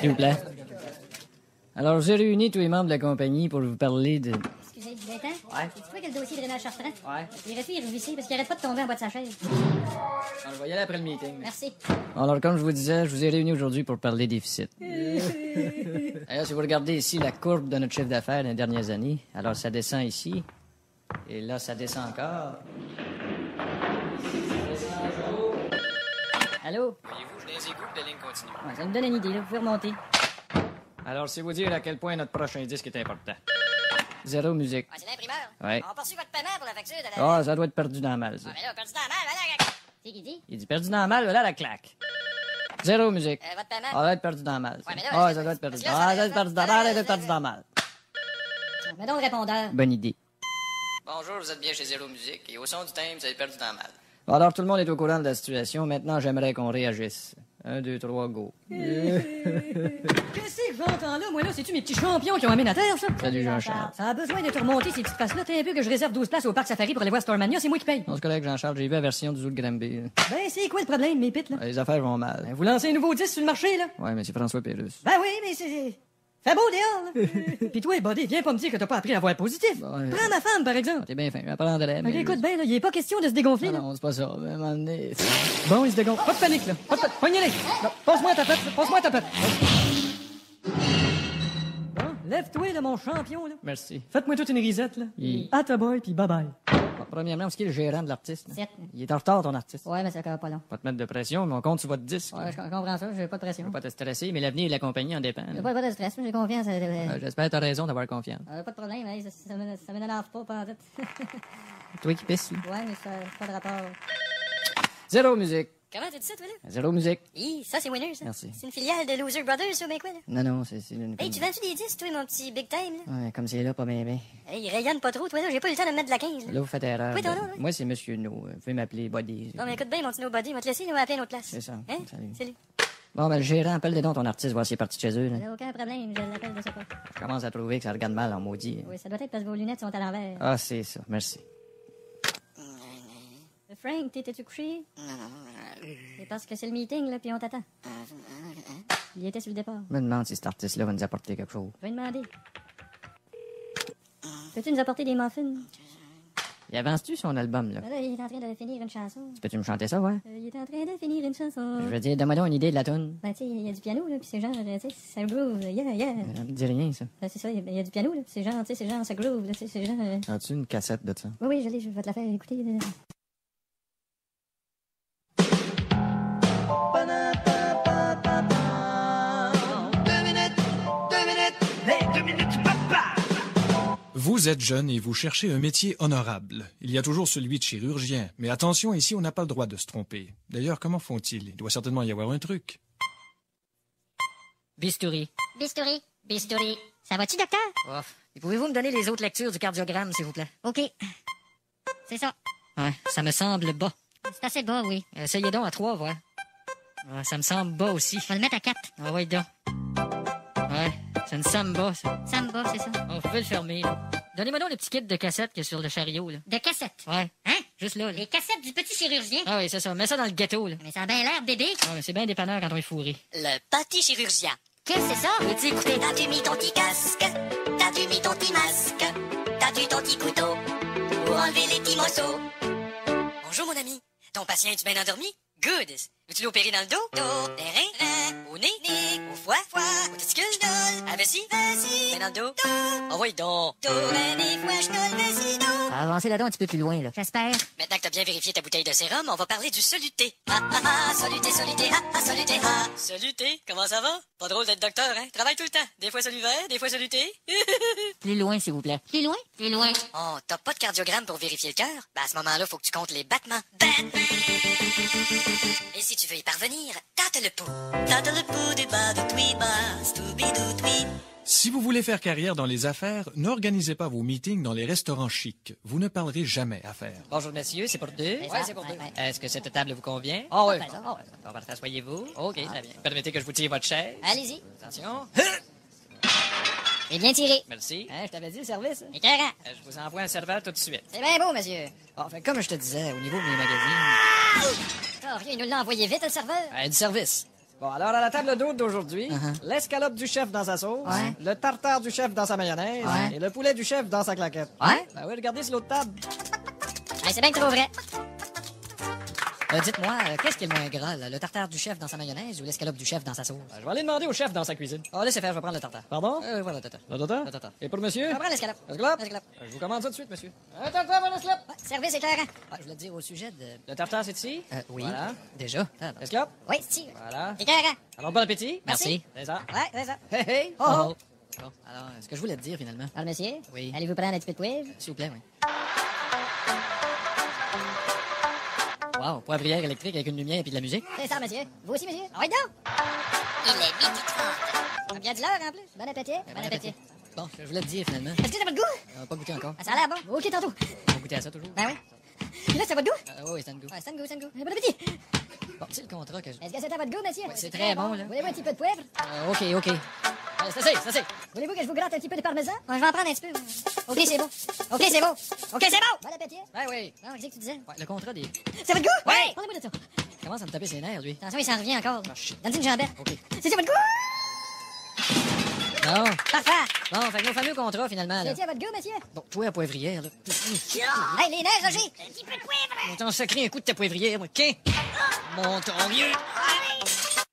S'il vous plaît. Alors, j'ai réuni tous les membres de la compagnie pour vous parler de... Excusez, Gaëtan? Ouais. C'est toi qui as le dossier de Rénal Chartrand? Ouais. Il reste vissé parce qu'il arrête pas de tomber en bas de sa chaise. Alors, je vais y aller après le meeting. Merci. Alors, comme je vous disais, je vous ai réunis aujourd'hui pour parler déficit. Alors, si vous regardez ici la courbe de notre chiffre d'affaires des dernières années, alors ça descend ici, et là, ça descend encore. Allô? Voyez-vous, je les écoute, la ligne continue. Ouais, ça me donne une idée, là. Vous pouvez remonter. Alors, c'est vous dire à quel point notre prochain disque est important. Zéro musique. Ouais, c'est l'imprimeur. Ouais. On a poursuit votre paiement pour la facture de la... Ah, ça doit être perdu dans le mal, ça. Ouais, mais là, perdu dans la malle, voilà. C'est qui dit? Il dit perdu dans le mal, voilà la claque. Zéro musique. Votre paiement? Ah, ça doit être perdu dans le mal. Ouais, mais là, Ah, ça doit être perdu. Ah, ça doit être perdu dans le mal, ça doit être perdu dans le mal. Mets donc le répondeur. Bonne idée. Bonjour, vous êtes bien chez Zéro Musique, et au son du thème, vous avez perdu dans le mal. Alors, tout le monde est au courant de la situation. Maintenant, j'aimerais qu'on réagisse. 1, 2, 3, go. Qu'est-ce que j'entends là? Moi, là, c'est-tu mes petits champions qui ont amené à terre, ça? Salut, Jean-Charles. Ça a besoin d'être remonté, ces petites faces-là. T'es un peu que je réserve 12 places au parc Safari pour aller voir Starmania, c'est moi qui paye. Non, c'est correct, Jean-Charles, j'ai vu la version du Zoo de Granby. Ben, c'est quoi le problème, mes pites, là? Les affaires vont mal. Ben, vous lancez un nouveau disque sur le marché, là? Ouais, mais c'est François Pérusse. Ben oui, mais c'est... Fait beau dehors, là. Pis toi, Buddy, viens pas me dire que t'as pas appris à voir positif. Ouais. Prends ma femme, par exemple. T'es bien fin, j'apprendrais, mais... Ok, écoute bien, là, il est pas question de se dégonfler, Non, là. non, c'est pas ça. Mais à un moment donné... Bon, il se dégonfle. Pas de panique, là. Pas de panique. Pognez-les. Non, passe-moi ta pète, passe-moi ta pète. Bon, lève-toi, là, mon champion, là. Merci. Faites-moi toute une risette, là. À ta boy, puis bye-bye. Bon, premièrement, qui est le gérant de l'artiste? Là? 7. Il est en retard, ton artiste. Ouais, mais ça va pas long. Pas te mettre de pression, mais on compte sur votre disque. Ouais, je comprends ça, j'ai pas de pression. Faut pas te stresser, mais l'avenir de la compagnie en dépend. là. J'ai pas de stress, j'ai confiance. J'espère que t'as raison d'avoir confiance. Pas de problème, hein, ça m'énerve pas en tout. Toi qui pisses, là. Ouais, mais ça n'a pas de rapport. Zéro musique. Comment t'as dit ça, toi, là? Zéro musique. Hi, ça, c'est Winner, ça. Merci. C'est une filiale de Loser Brothers, ça, ou bien quoi, là? Non, non, c'est une... Hey, tu vends-tu des disques, toi, mon petit Big Time, là? Ouais, comme c'est là, pas bien, bien. Hey, il rayonne pas trop, toi, là. J'ai pas eu le temps de me mettre de la 15, là. Là, vous faites erreur. Oui, ton là. nom, oui. Moi, c'est Monsieur No. Vous pouvez m'appeler Body. Non, mais écoute bien, mon petit nobody, il va te laisser, nous, appeler une autre place. C'est ça. Hein? Salut. Salut. Bon, ben, le gérant, appelle donc ton artiste, voir s'il est parti de chez eux, là. Y'a aucun problème, je l'appelle de ce pas. Je commence à trouver que ça regarde mal en maudit. Oui, ça doit être parce que vos lunettes sont à l'envers. Ah, c'est ça. Merci. Frank, t'étais-tu couché? C'est parce que c'est le meeting, là, puis on t'attend. Il était sur le départ. Je me demande si cet artiste-là va nous apporter quelque chose. Je vais demander. Peux-tu nous apporter des muffins? Il avance-tu son album, là? Ben là, il est en train de finir une chanson. Peux-tu me chanter ça, ouais? Il est en train de finir une chanson. Je veux dire, donne-moi donc une idée de la tune. Ben, tu sais, il y a du piano, là, puis c'est genre, tu sais, ça groove, yeah. Ça me dit rien, ça. Ben, c'est ça, il y a du piano, là, puis c'est genre, tu sais, c'est genre, ça groove, là, tu sais, c'est genre... As-tu une cassette de ça? Oui, je vais te la faire écouter. Là. Vous êtes jeune et vous cherchez un métier honorable. Il y a toujours celui de chirurgien. Mais attention, ici, on n'a pas le droit de se tromper. D'ailleurs, comment font-ils? Il doit certainement y avoir un truc. Bistouri. Bistouri. Bistouri. Ça va-tu, docteur? Oh. Et pouvez-vous me donner les autres lectures du cardiogramme, s'il vous plaît? OK. C'est ça. Ouais, ça me semble bas. C'est assez bas, oui. Essayez donc à 3, voir. Ouais, ça me semble bas aussi. On va le mettre à 4. Ah ouais, donc. Ouais, c'est une samba, ça. Samba, c'est ça. On pouvait le fermer, là. Donnez-moi donc le petit kit de cassette qu'il y a sur le chariot, là. De cassettes. Ouais. Hein? Juste là, là. Les cassettes du petit chirurgien. Ah oui, c'est ça. Mets ça dans le gâteau, là. Mais ça a bien l'air, bébé. Ah, mais c'est bien dépanneur quand on est fourré. Le petit chirurgien. Qu'est-ce que c'est ça? Veux-tu écouter? T'as-tu mis ton petit casque? T'as-tu mis ton petit masque? T'as-tu ton petit couteau pour enlever les petits morceaux? Bonjour mon ami. Ton patient est-tu bien endormi? Good. Veux-tu l'opérer dans le dos? Dos. Les reins. Au nez. Au foie. Au testicule. À vessie. Bien dans le dos. Oh oui, donc. Dos, reins, des foie, chenol, vessie, dos. Avancez là-dedans un petit peu plus loin, là. J'espère. Maintenant que t'as bien vérifié ta bouteille de sérum, on va parler du soluté. Soluté, soluté, Soluté, comment ça va? Pas drôle d'être docteur, hein? Travaille tout le temps. Des fois soluvé, des fois soluté. Plus loin, s'il vous plaît. Plus loin? Plus loin. Oh, t'as pas de cardiogramme pour vérifier le cœur? Ben à ce moment-là, faut que tu comptes les battements. Battements! Et si tu veux y parvenir, tâte le pouls. Tâte le pouls du bas de tweeba, stoubidou tweeb. Si vous voulez faire carrière dans les affaires, n'organisez pas vos meetings dans les restaurants chics. Vous ne parlerez jamais affaires. Bonjour, messieurs, c'est pour deux? Ouais, c'est pour deux. Ouais. Est-ce que cette table vous convient? Ah oui. ça. On va asseyez-vous. OK, très bien. Permettez que je vous tire votre chaise. Allez-y. Attention. C'est bien tiré. Merci. Hein, je t'avais dit le service. Écœurant. Je vous envoie un serveur tout de suite. C'est bien beau, monsieur. Enfin, comme je te disais, au niveau de mes magazines... Oh, rien, il nous l'a envoyé vite, le serveur. Du service. Bon, alors à la table d'hôte d'aujourd'hui, l'escalope du chef dans sa sauce, Ouais. le tartare du chef dans sa mayonnaise Ouais. et le poulet du chef dans sa claquette. Ouais? Ben oui, regardez sur l'autre table. Hey, c'est bien trop vrai. Dites-moi, qu'est-ce qui est le moins gras, là, le tartare du chef dans sa mayonnaise ou l'escalope du chef dans sa sauce? Je vais aller demander au chef dans sa cuisine. Oh, laissez faire, je vais prendre le tartare. Pardon? Voilà, le tartare. Le tartare? Le tartare. Et pour le monsieur? On prend l'escalope. L'escalope? L'escalope. Je vous commande ça tout de suite, monsieur. Un tartare, un escalope. Ouais, service éclairant. Je voulais te dire au sujet de... Le tartare, c'est ici? Oui. Voilà. Déjà. Escalope? Oui, si. Voilà. Éclairant. Alors, bon appétit. Merci. C'est ça. Ouais, c'est ça. Hey, hey. Oh, oh. Bon, alors, ce que je voulais te dire, finalement. Alors, monsieur? Oui. Allez-vous prendre un petit peu de poivre? S'il vous plaît, oui. Wow, poivrière électrique avec une lumière et puis de la musique. C'est ça, monsieur. Vous aussi, monsieur? Ah oui, donc. Il est 12h30. On a bien de l'heure, en plus. Bon appétit. Bon appétit. Bon, je voulais te dire, finalement. Est-ce que ça a votre goût? On n'a pas goûté encore. Ah, ça a l'air bon. OK, tantôt. On va goûter à ça, toujours. Ben oui. Puis là, ça a votre goût? Oui, c'est un goût. Ouais, ça a le goût, ça a le goût. Bon appétit. Bon, c'est le contrat que je... Est-ce que c'est à votre goût, monsieur? Ouais, c'est très bon, là. Voulez-vous un petit peu de poivre? OK. C'est assez. Voulez-vous que je vous gratte un petit peu de parmesan? Ouais, je vais en prendre un petit peu. OK, c'est bon. OK, c'est bon. OK, c'est bon. Bon appétit. Ouais, oui. Non, qu'est-ce que tu disais? Ouais, le contrat des... C'est votre goût? Ouais. Parlez-moi de ça. Il commence à me taper ses nerfs, lui. Attention, il s'en revient encore. Ah, shit. Donne-y une jambette. OK. C'est votre goût? Non. Parfait. Bon, fait que nos fameux contrats, finalement, là. C'est à votre goût, monsieur? Bon, toi, à poivrière, là. Hey, les neiges, Roger! Un petit peu de poivre! On t'en sacré un coup de ta poivrière, moi. Qu'un? Mon ton vieux.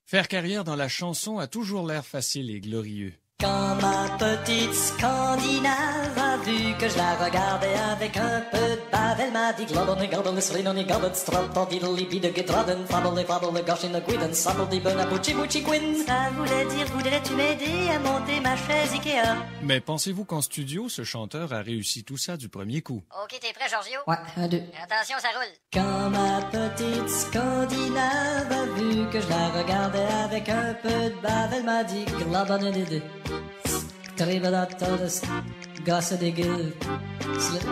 Faire carrière dans la chanson a toujours l'air facile et glorieux. Quand ma petite Scandinave a vu que je la regardais avec un peu de bave, elle m'a dit Globon, gobble, slinoni, gobble, strapon, diddly, bide, getraden, fable, fable, goshin, guiden, sabble, dibben, abuchi, buchi, gwin. Ça voulait dire, voudrais-tu m'aider à monter ma chaise Ikea? Mais pensez-vous qu'en studio, ce chanteur a réussi tout ça du premier coup? OK, t'es prêt, Giorgio? Ouais, 1, 2. Attention, ça roule. Quand ma petite Scandinave a vu que je la regardais avec un peu de bave, elle m'a dit Globon, dide. Gosse des gueules.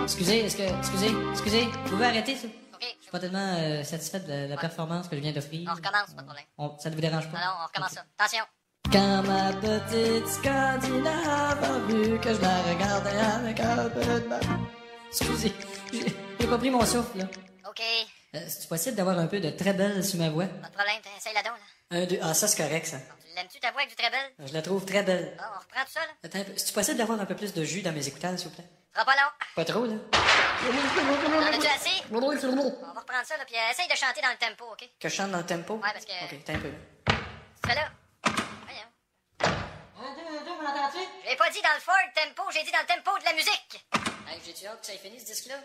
Excusez, vous pouvez arrêter, ça? OK, Je suis pas tellement satisfait de la performance que je viens d'offrir. on recommence, pas de problème. Ça ne vous dérange pas? Non, on recommence ça. Attention. Quand ma petite Scandinave a vu que je la regardais avec un peu de bave. Excusez, j'ai pas pris mon souffle, là. OK, C'est possible d'avoir un peu de treble sur ma voix? pas de problème, essaye la donc, là. 1, 2. Ah, ça, c'est correct, ça. L'aimes-tu ta voix avec du très belle? Je la trouve très belle. Bon, on reprend tout ça, là. Attends un peu. C'est possible d'avoir un peu plus de jus dans mes écouteurs, s'il vous plaît? Fera pas long. Pas trop, là. T'en as-tu assez? On va reprendre ça, là, puis essaye de chanter dans le tempo, OK? Que je chante dans le tempo? Ouais, parce que... OK, t'as un peu, là. Fais-là. Voyons. J'ai pas dit dans le fort tempo, j'ai dit dans le tempo de la musique. Hey, j'ai-tu hâte que ça ait fini, ce disque-là?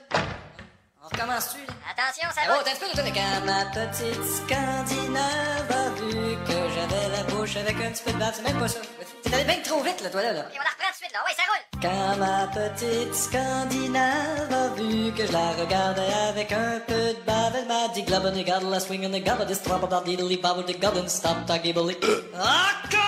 On recommence-tu, là? Attention, ça Oh, va. t'as un petit peu de Quand ma petite Scandinave a vu que j'avais la bouche avec un petit peu de bave, C'est même pas ça. T'es allé bien trop vite, là, toi, là. OK, on la reprend tout de suite, là. Ouais, ça roule. Quand ma petite Scandinave a vu que je la regardais avec un peu de bave, elle m'a dit Globben, et gobble, swing and gobble, this trouble, diddly, bobble, the gobble, stop, ta gibbly. Ah, colle!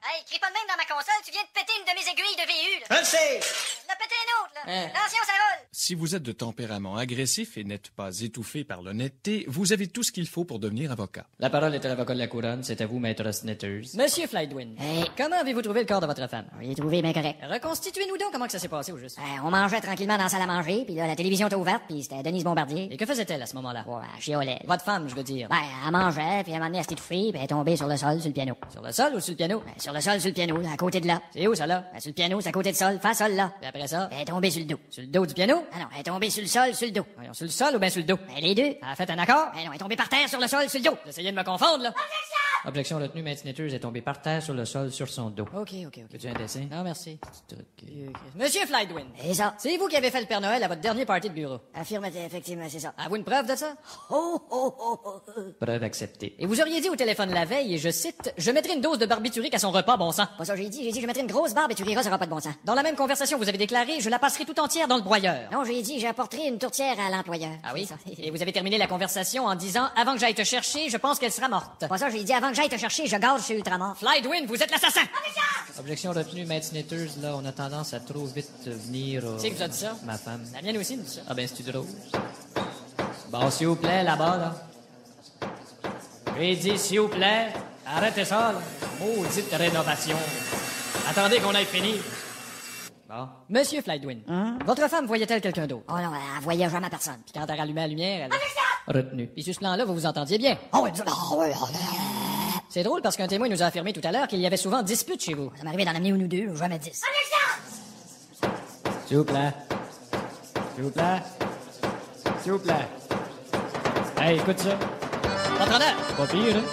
Hey, crie pas de même dans ma console, tu viens de péter une de mes aiguilles de VU, là. Je le sais! On a pété une autre, là. Hein. Attention, ça roule. Si vous êtes de tempérament agressif et n'êtes pas étouffé par l'honnêteté, vous avez tout ce qu'il faut pour devenir avocat. La parole est à l'avocat de la couronne. C'est à vous, maître Snitters. Monsieur Flydwin, comment avez-vous trouvé le corps de votre femme? On l'a trouvé bien correct. Reconstituez-nous donc comment que ça s'est passé au juste. On mangeait tranquillement dans la salle à manger, puis là, la télévision était ouverte, puis c'était Denise Bombardier. Et que faisait-elle à ce moment-là? Ouais, elle chiolait. Votre femme, je veux dire. Ben, elle mangeait, puis à un moment donné, elle s'est étouffée, puis elle est tombée sur le sol, sur le piano. Sur le sol ou sur le piano? Ben, sur le sol, sur le piano, là, à côté de là. C'est où, ça, là? Ben, sur le piano, c'est à côté de sol, face sol, là. Et après ça? Elle est tombée sur le dos. Sur le dos du piano? Ah non, elle est tombée sur le sol, sur le dos. Voyons, sur le sol ou bien sur le dos? Ben, les deux. Elle a fait un accord? Ben non, elle est tombée par terre, sur le sol, sur le dos. Vous essayez de me confondre, là? Objection retenue, maître Snitters est tombé par terre sur le sol sur son dos. OK. Veux-tu un dessin? Non, merci. Petit truc. Monsieur Flydwin, Et ça? c'est vous qui avez fait le Père Noël à votre dernier party de bureau. Affirmatif, effectivement, c'est ça. Avez-vous une preuve de ça? Oh. Preuve acceptée. Et vous auriez dit au téléphone la veille, et je cite, je mettrai une dose de barbiturique à son repas, bon sang. Pas ça, j'ai dit, je mettrai une grosse barbe et tu riras, ça aura pas de bon sens. Dans la même conversation, vous avez déclaré, je la passerai tout entière dans le broyeur. Non, j'ai dit, j'apporterai une tourtière à l'employeur. Ah oui? C'est ça. Et vous avez terminé la conversation en disant, avant que j'aille te chercher, je pense qu'elle sera morte. Pas ça, j'ai dit, avant que j'aille te chercher, je gage chez Ultramar. Flydwin, vous êtes l'assassin! Objection retenue, maître Snitters, là, on a tendance à trop vite venir... Qui c'est qui vous a dit ça? Ma femme. La mienne aussi, nous dit ça. Ah ben, c'est drôle. Bon, s'il vous plaît, là-bas, là. J'ai dit, s'il vous plaît, arrêtez ça, là. Maudite rénovation. Attendez qu'on aille finir. Bon. Monsieur Flydwin, votre femme voyait-elle quelqu'un d'autre? Oh non, elle voyait jamais personne. Puis quand elle rallumait la lumière, elle... retenu. Puis sur ce plan-là, vous vous entendiez bien. C'est drôle parce qu'un témoin nous a affirmé tout à l'heure qu'il y avait souvent disputes chez vous. Ça m'arrivait d'en amener une ou deux, jamais 10. S'il vous plaît. S'il vous plaît. S'il vous plaît. Hey, écoute ça. Votre honneur. Pas pire, hein?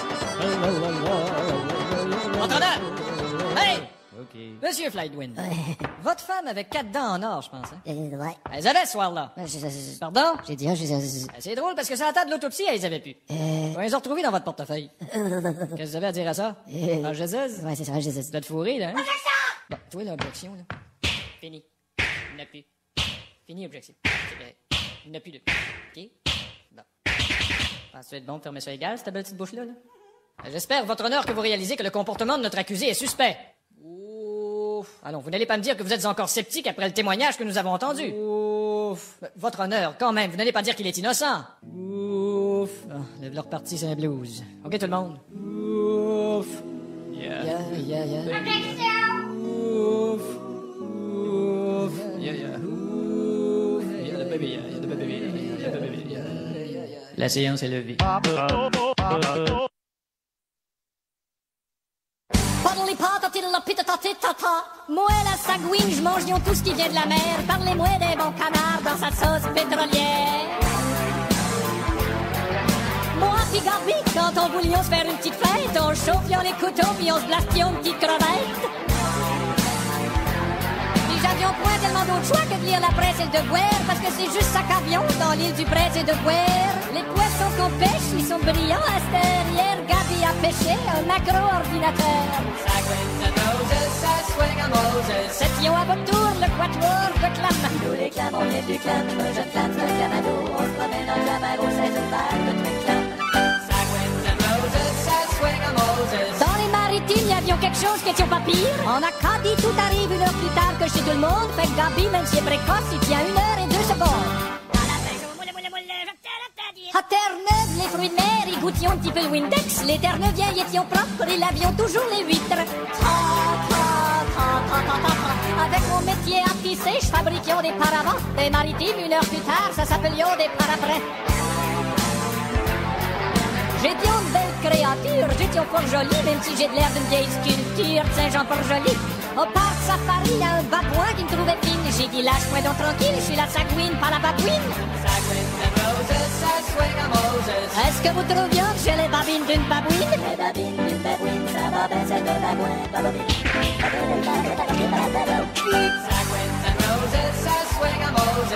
Votre honneur. Hey! OK. Monsieur Flightwind. Votre femme avait 4 dents en or, je pense, hein? Ouais. Elles avaient ce soir-là. Pardon? J'ai dit, C'est drôle parce que sur la table de l'autopsie, elles avaient plus. Vous les a retrouvés dans votre portefeuille. Qu'est-ce que vous avez à dire à ça? Ah, je sais. Ouais, c'est ça, je sais. Vous êtes fourré, là, hein? Bon, toi, l'objection, là. Fini. Il n'y en a plus. Fini, objection. C'est vrai. Il n'y en a plus de. OK? Bon. Penses-tu être bon de fermer ça égal, cette belle petite bouche-là, là? J'espère, votre honneur, que vous réalisez que le comportement de notre accusé est suspect. Ouf. Allons, vous n'allez pas me dire que vous êtes encore sceptique après le témoignage que nous avons entendu. Ouf. Votre honneur, quand même, vous n'allez pas dire qu'il est innocent. Ouf. Ah, leur partie, c'est un blues. OK, tout le monde? Ouf. Yeah. Ouf. Ouf. Yeah. Ouf. Yeah, the baby. La séance est levée. Moi, la sagouine, je mange tout ce qui vient de la mer. Parlez-moi des bons canards dans sa sauce pétrolière. Moi pis Gabi, quand on voulions se faire une petite fête, on chauffions les couteaux puis on se blastions une petite crevette. Puis j'avions point tellement d'autres choix que de lire la presse et de boire, parce que c'est juste ça qu'avions dans l'île du Presse et de boire. Les poissons qu'on pêche, ils sont brillants à cette heure. Hier, Gabi a pêché un macro-ordinateur. Seption à votre tour, le quatuor de clame. Nous les clames, on est du clame, je clame le clamado. On se promène en clamado, c'est une balle de truc clame. Dans les maritimes, y avions quelque chose qui était pas pire. En Acadie, tout arrive 1 heure plus tard que chez tout le monde. Fait que Gabi, même s'il est précoce, il tient 1 heure et 2 secondes. À Terre-Neuve, les fruits de mer, ils goûtions un petit peu le Windex. Les Terre-Neuviens y étions propres et l'avions toujours les huîtres. Avec mon métier à tisser, je fabriquions des paravents. Des maritimes, 1 heure plus tard, ça s'appelions des paraprès. J'étions une belle créature, j'étais fort jolie, même si j'ai de l'air d'une vieille sculpture de Saint-Jean-Port-Joli. Au parc safari, y a un babouin qui me trouvait fine. J'ai dit lâche-moi donc tranquille, je suis la sagouine, pas la babouine. Est-ce que vous trouvez bien que j'ai les babines d'une babouine? Les babines d'une babouine, ça va ben c'est de babouin, babouine.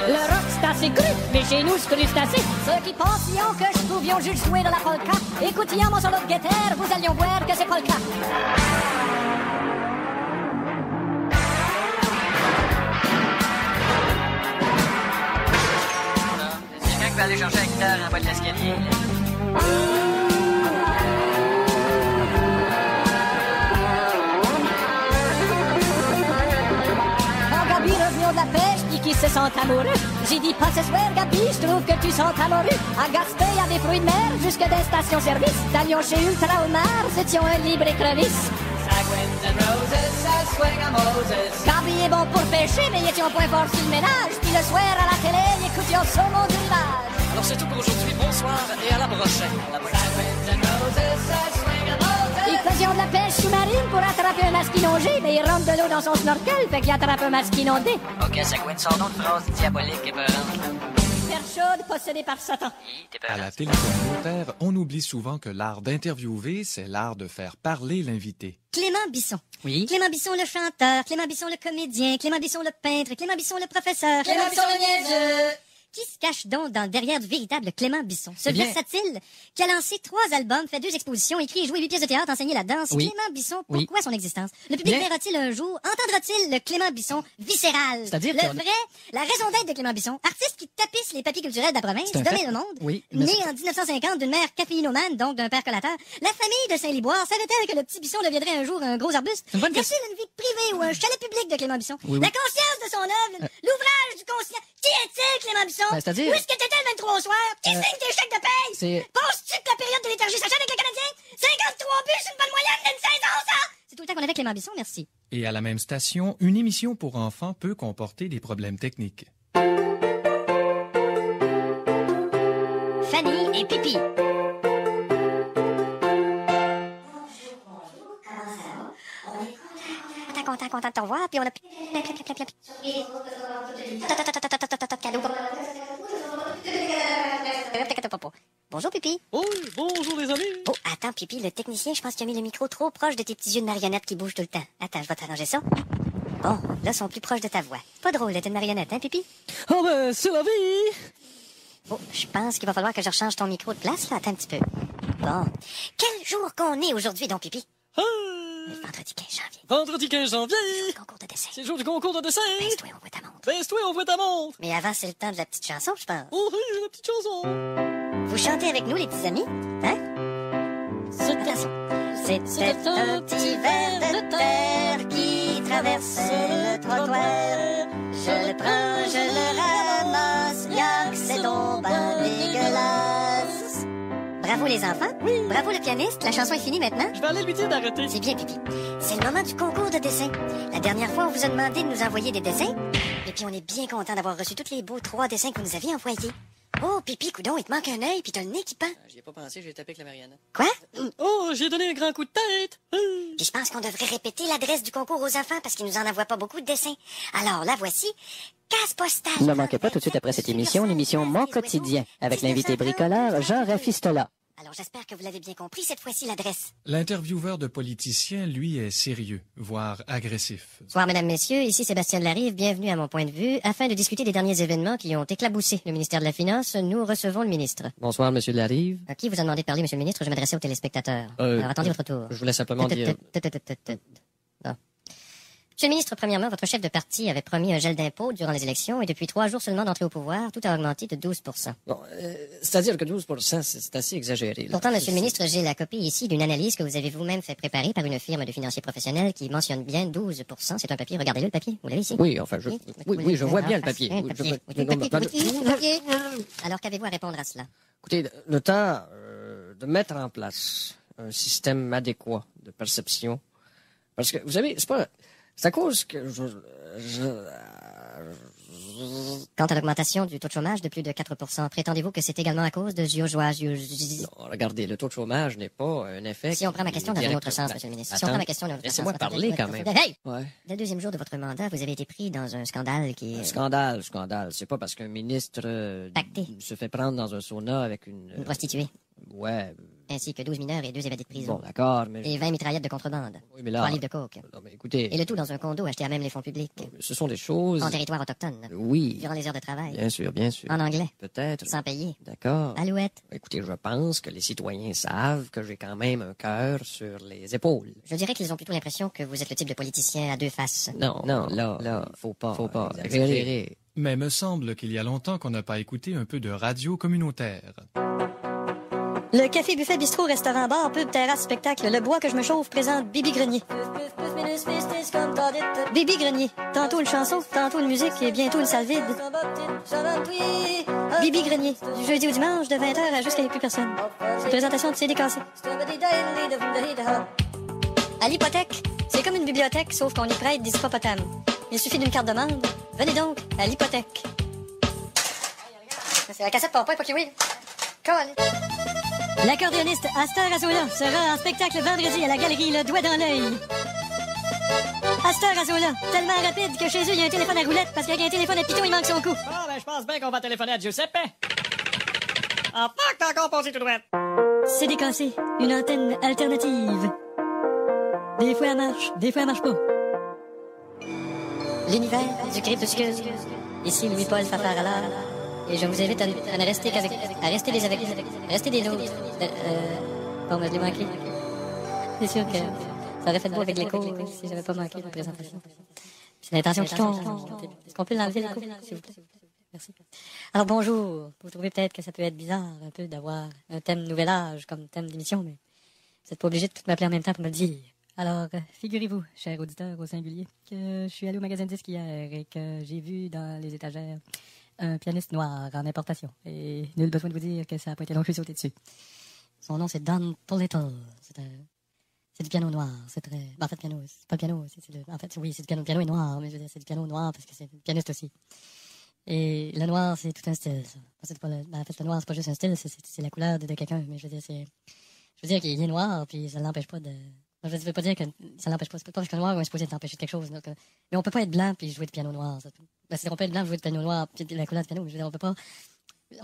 Le rock c'est assez cru, mais chez nous c'est crustacé. Ceux qui pensions que je pouvions juste jouer de la polka, écoutiez mon solo de guitare, vous allions voir que c'est pas le cas. Quelqu'un qui peut aller chercher la guitare en bas de l'escalier. De la pêche pis qui se sentent amoureux. J'ai dit pas ce soir Gabi, je trouve que tu sens amoureux. À Gaspé y'a des fruits de mer jusque des stations-service. D'Allion chez Ultra au Mar, c'était un libre écrevisse. Gabi est bon pour pêcher, mais il était un point fort sur le ménage. Puis le soir à la télé, il écoutait au saumon du rivage. Alors c'est tout pour aujourd'hui, bonsoir et à la prochaine. Ils faisaient de la pêche sous-marine pour attraper un masque inondé, mais il rentre de l'eau dans son snorkel, fait qu'il attrape un masque inondé. Ok, ça coïncide son nom de phrase diabolique et peurante. Hyper chaude, possédée par Satan. À la télé communautaire, on oublie souvent que l'art d'interviewer, c'est l'art de faire parler l'invité. Clément Bisson. Oui. Clément Bisson le chanteur, Clément Bisson le comédien, Clément Bisson le peintre, Clément Bisson le professeur. Clément Bisson le niaiseux. Qui se cache donc dans le derrière du véritable Clément Bisson? Ce Eh bien- versatile qui a lancé 3 albums, fait 2 expositions, écrit et joué 8 pièces de théâtre, enseigné la danse. Oui. Clément Bisson, Oui. pourquoi son existence? Le public Bien. verra-t-il un jour, entendra-t-il le Clément Bisson viscéral? C'est-à-dire le qu'on- vrai, la raison d'être de Clément Bisson, artiste qui tapisse les papiers culturels de la province, C'est un domine fait. le monde, Oui, mais né c'est- en 1950 d'une mère caféinomane, donc d'un père collateur. La famille de Saint-Liboire savait-elle que le petit Bisson deviendrait un jour un gros arbuste? C'est une bonne Y a-t-il une vie privée ou un chalet public de Clément Bisson? Oui, oui. La conscience de son œuvre, l'ouvrage du conscient. Qui est-il, Clément Bisson? Ben, c'est-à-dire- Où est-ce que t'étais le 23 au soir? Qui signe tes chèques de paye? c'est- Penses-tu que la période de léthargie s'achète avec le Canadien? 53 buts, c'est une bonne moyenne d'une saison, ça? C'est tout le temps qu'on avait Clément Bisson, merci. Et à la même station, une émission pour enfants peut comporter des problèmes techniques. Fanny et pipi. Content de te revoir, puis on a Bonjour, Pipi. Oh, bonjour les amis. Oh, attends, Pipi, le technicien, je pense qu'il a mis le micro trop proche de tes petits yeux de marionnette qui bougent tout le temps. Attends, je vais t'arranger ça. Bon, là, ils sont plus proches de ta voix. Pas drôle d'être une marionnette, hein, Pipi? Oh ben, c'est la vie. Oh, je pense qu'il va falloir que je rechange ton micro de place, là. Attends un petit peu. Bon. Quel jour qu'on est aujourd'hui, donc, Pipi? Le vendredi 15 janvier. Vendredi 15 janvier. Le concours de dessin. C'est le jour du concours de dessin. Baisse-toi, on voit ta montre. Baisse-toi, on voit ta montre. Mais avant, c'est le temps de la petite chanson, je pense. Oh, oui, la petite chanson. Vous chantez avec nous, les petits amis? Hein? Attention. C'était un petit ver de terre qui traversait le trottoir. Je le prends, je le ramasse, y'a que c'est donc ben dégueulasse. Bravo les enfants. Oui. Bravo le pianiste. La chanson est finie maintenant. Je vais aller lui dire d'arrêter. C'est bien, Pipi. C'est le moment du concours de dessin. La dernière fois, on vous a demandé de nous envoyer des dessins. Et puis, on est bien content d'avoir reçu tous les beaux 3 dessins que vous nous aviez envoyés. Oh, Pipi, coudon, il te manque un œil, puis t'as le nez qui pend. J'y ai pas pensé, j'ai tapé avec la marionnette. Quoi? Oh, j'ai donné un grand coup de tête. Puis je pense qu'on devrait répéter l'adresse du concours aux enfants parce qu'ils nous en envoient pas beaucoup de dessins. Alors, la voici. Case postale. Ne manquez pas tout de suite après cette émission, l'émission Mon Quotidien, avec l'invité bricoleur Jean Rafistola. Alors, j'espère que vous l'avez bien compris, cette fois-ci, l'adresse. L'intervieweur de politicien, lui, est sérieux, voire agressif. Bonsoir, mesdames, messieurs. Ici Sébastien Delarive. Bienvenue à Mon Point de Vue. Afin de discuter des derniers événements qui ont éclaboussé le ministère de la Finance, nous recevons le ministre. Bonsoir, monsieur Delarive. Qui vous a demandé de parler, monsieur le ministre? Je m'adressais aux téléspectateurs. Alors, attendez votre tour. Je voulais simplement dire... Bon. Monsieur le ministre, premièrement, votre chef de parti avait promis un gel d'impôts durant les élections et depuis 3 jours seulement d'entrée au pouvoir, tout a augmenté de 12%. Bon, c'est-à-dire que 12%, c'est assez exagéré. Là. Pourtant, monsieur le ministre, j'ai la copie ici d'une analyse que vous avez vous-même fait préparer par une firme de financiers professionnels qui mentionne bien 12%. C'est un papier, regardez-le, le papier. Vous l'avez ici? Oui, enfin, oui, je vois bien le papier. Alors, qu'avez-vous à répondre à cela? Écoutez, le temps de mettre en place un système adéquat de perception. Parce que, vous savez, c'est à cause que Quant à l'augmentation du taux de chômage de plus de 4%, prétendez-vous que c'est également à cause de Non, regardez, le taux de chômage n'est pas un effet... Si on prend ma question dans un autre sens, monsieur le ministre. Si on prend ma question dans un autre sens... Laissez-moi parler, quand même. Hey! Ouais. Dès le deuxième jour de votre mandat, vous avez été pris dans un scandale qui... Un scandale. C'est pas parce qu'un ministre Pacté. se fait prendre dans un sauna avec Une prostituée, Ouais. ainsi que 12 mineurs et 2 évadés de prison. Bon, d'accord, mais... Et 20 mitraillettes de contrebande. Oui, mais là... 3 livres de coke. Non, mais écoutez... Et le tout dans un condo acheté à même les fonds publics. Ce sont des choses... En territoire autochtone. Oui. Durant les heures de travail. Bien sûr. En anglais. Peut-être. Sans payer. D'accord. Alouette. Écoutez, je pense que les citoyens savent que j'ai quand même un cœur sur les épaules. Je dirais qu'ils ont plutôt l'impression que vous êtes le type de politicien à 2 faces. Non, là, faut pas exagérer. Mais me semble qu'il y a longtemps qu'on n'a pas écouté un peu de radio communautaire. Le café buffet bistrot restaurant bar pub terrasse spectacle Le Bois que je me chauffe présente Bibi Grenier. Bibi Grenier. Tantôt une chanson, tantôt une musique et bientôt une salle vide. Bibi Grenier. Du jeudi au dimanche de 20h à jusqu'à plus personne. Une présentation de CD cassé. À l'hypothèque, c'est comme une bibliothèque sauf qu'on y prête des hippopotames. Il suffit d'une carte de membre. Venez donc à l'hypothèque. C'est la cassette pour pas qui oui. L'accordéoniste Astor Azola sera en spectacle vendredi à la galerie Le Doigt dans l'œil. Astor Azola, tellement rapide que chez eux, il y a un téléphone à roulette parce qu'avec un téléphone à piton, il manque son coup. Bon, ben, je pense bien qu'on va téléphoner à Giuseppe. Ah, fuck, t'as encore passé tout droit. C'est décassé, une antenne alternative. Des fois, elle marche pas. L'univers du crépuscule. Ici Louis-Paul Fafarala. Et je vous invite à ne rester qu'avec... à rester des nôtres. Bon, ben, je l'ai manqué. C'est sûr que ça aurait fait beau avec l'écho si j'avais pas manqué la présentation. C'est l'intention qui compte. Est-ce qu'on peut l'enlever, l'écho, s'il vous plaît? Merci. Alors, bonjour. Vous trouvez peut-être que ça peut être bizarre, un peu, d'avoir un thème nouvel âge comme thème d'émission, mais vous n'êtes pas obligé de tout m'appeler en même temps pour me le dire. Alors, figurez-vous, cher auditeur au singulier, que je suis allé au magasin de disques hier et que j'ai vu dans les étagères un pianiste noir en importation. Et nul besoin de vous dire que ça n'a pas été long que je suis sauté dessus. Son nom, c'est Don Polittle. C'est du piano noir. C'est très... Ben, en fait, piano, c'est pas le piano. En fait, oui, c'est du piano. Le piano est noir, mais je veux dire, c'est du piano noir parce que c'est pianiste aussi. Et le noir, c'est tout un style, ça. C'est pas en fait, le noir, c'est pas juste un style, c'est la couleur de quelqu'un. Mais je veux dire qu'il est noir, puis ça l'empêche pas de... Je veux pas dire que ça l'empêche pas. C'est pas parce que le noir est supposé t'empêcher de quelque chose. Donc, mais on peut pas être blanc puis jouer de piano noir. On peut être blanc, jouer de piano noir, puis la couleur de piano. Mais je veux dire, on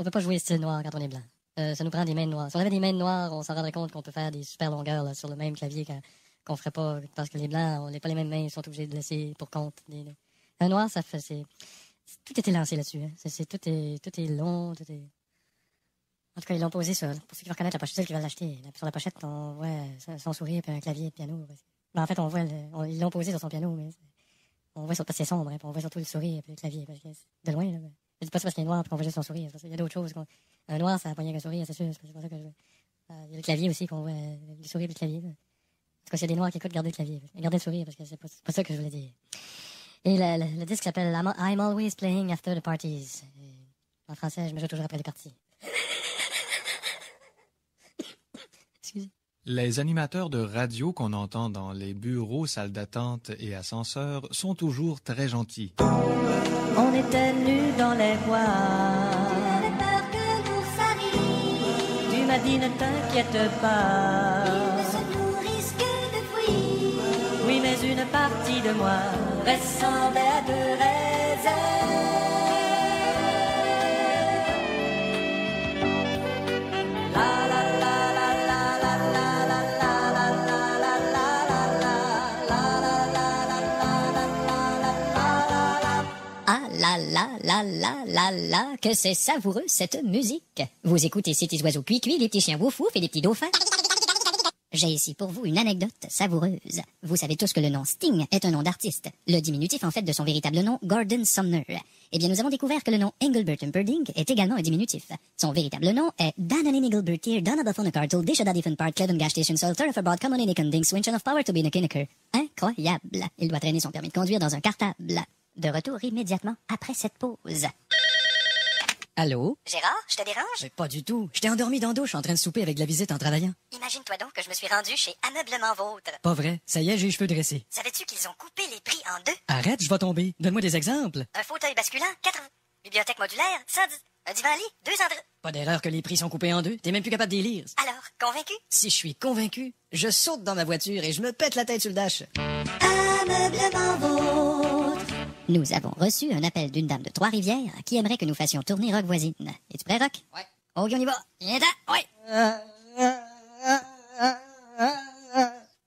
peut pas jouer style noir quand on est blanc. Ça nous prend des mains noires. Si on avait des mains noires, on s'en rendrait compte qu'on peut faire des super longueurs là, sur le même clavier qu'on ferait pas. Parce que les blancs, on n'a pas les mêmes mains, ils sont obligés de laisser pour compte. Un noir, ça fait... Tout est lancé là-dessus. Hein. Tout est long, tout est... En tout cas, ils l'ont posé ça. Pour ceux qui vont reconnaître la pochette, ceux qui veulent l'acheter. Sur la pochette, on voit son sourire et un clavier de piano. Ben, en fait, on voit ils l'ont posé sur son piano, mais on voit parce que c'est sombre, hein, puis on voit surtout le sourire et le clavier. Parce que de loin, là. Je dis pas ça parce qu'il est noir et qu'on voit juste son sourire. Il y a d'autres choses. Un noir, ça n'a pas rien qu'un sourire, c'est sûr. C'est pour ça que il y a le clavier aussi, qu'on voit le sourire et le clavier. Là. En tout cas, s'il y a des noirs qui écoutent, gardez le clavier. Gardez le sourire, parce que c'est pas ça que je voulais dire. Et le disque s'appelle I'm Always Playing After the Parties. Et en français, je me joue toujours après les parties. Excusez. Les animateurs de radio qu'on entend dans les bureaux, salles d'attente et ascenseurs sont toujours très gentils. On était nus dans les bois. J'avais peur que l'ours arrive. Tu m'as dit ne t'inquiète pas. Il ne se nourrisse que de fruits. Oui, mais une partie de moi ressemblait de raisins. La la la la la la la la la la la la la, que c'est savoureux cette musique. Vous écoutez ces petits oiseaux cuits-cuits, les petits chiens wouf-wouf et les petits dauphins. J'ai ici pour vous une anecdote savoureuse. Vous savez tous que le nom Sting est un nom d'artiste. Le diminutif en fait de son véritable nom, Gordon Sumner. Eh bien, nous avons découvert que le nom Engelbert Humperdinck est également un diminutif. Son véritable nom est Dananin Engelbert Tier Donadaphonicartal Dishadadifan Part Cleven Gash Station Salter for Broad Common Inican Ding Swinchen of Power to be Nickinaker. Incroyable. Il doit traîner son permis de conduire dans un cartable. De retour immédiatement après cette pause. Allô? Gérard, je te dérange? Mais pas du tout. J'étais endormi dans la douche en train de souper avec la visite en travaillant. Imagine-toi donc que je me suis rendu chez Ameublement Vôtre. Pas vrai. Ça y est, j'ai les cheveux dressés. Savais-tu qu'ils ont coupé les prix en deux? Arrête, je vais tomber. Donne-moi des exemples. Un fauteuil basculant, 80. Bibliothèque modulaire, 110. Un divan-lit, 200. Pas d'erreur que les prix sont coupés en deux. T'es même plus capable de les lire. Alors, convaincu? Si je suis convaincu, je saute dans ma voiture et je me pète la tête sur le dash. Ameublement Vôtre. Nous avons reçu un appel d'une dame de Trois-Rivières qui aimerait que nous fassions tourner Rock Voisine. Es-tu prêt, Rock? Ouais. Ok, on y va. Viens-t'en. Ouais.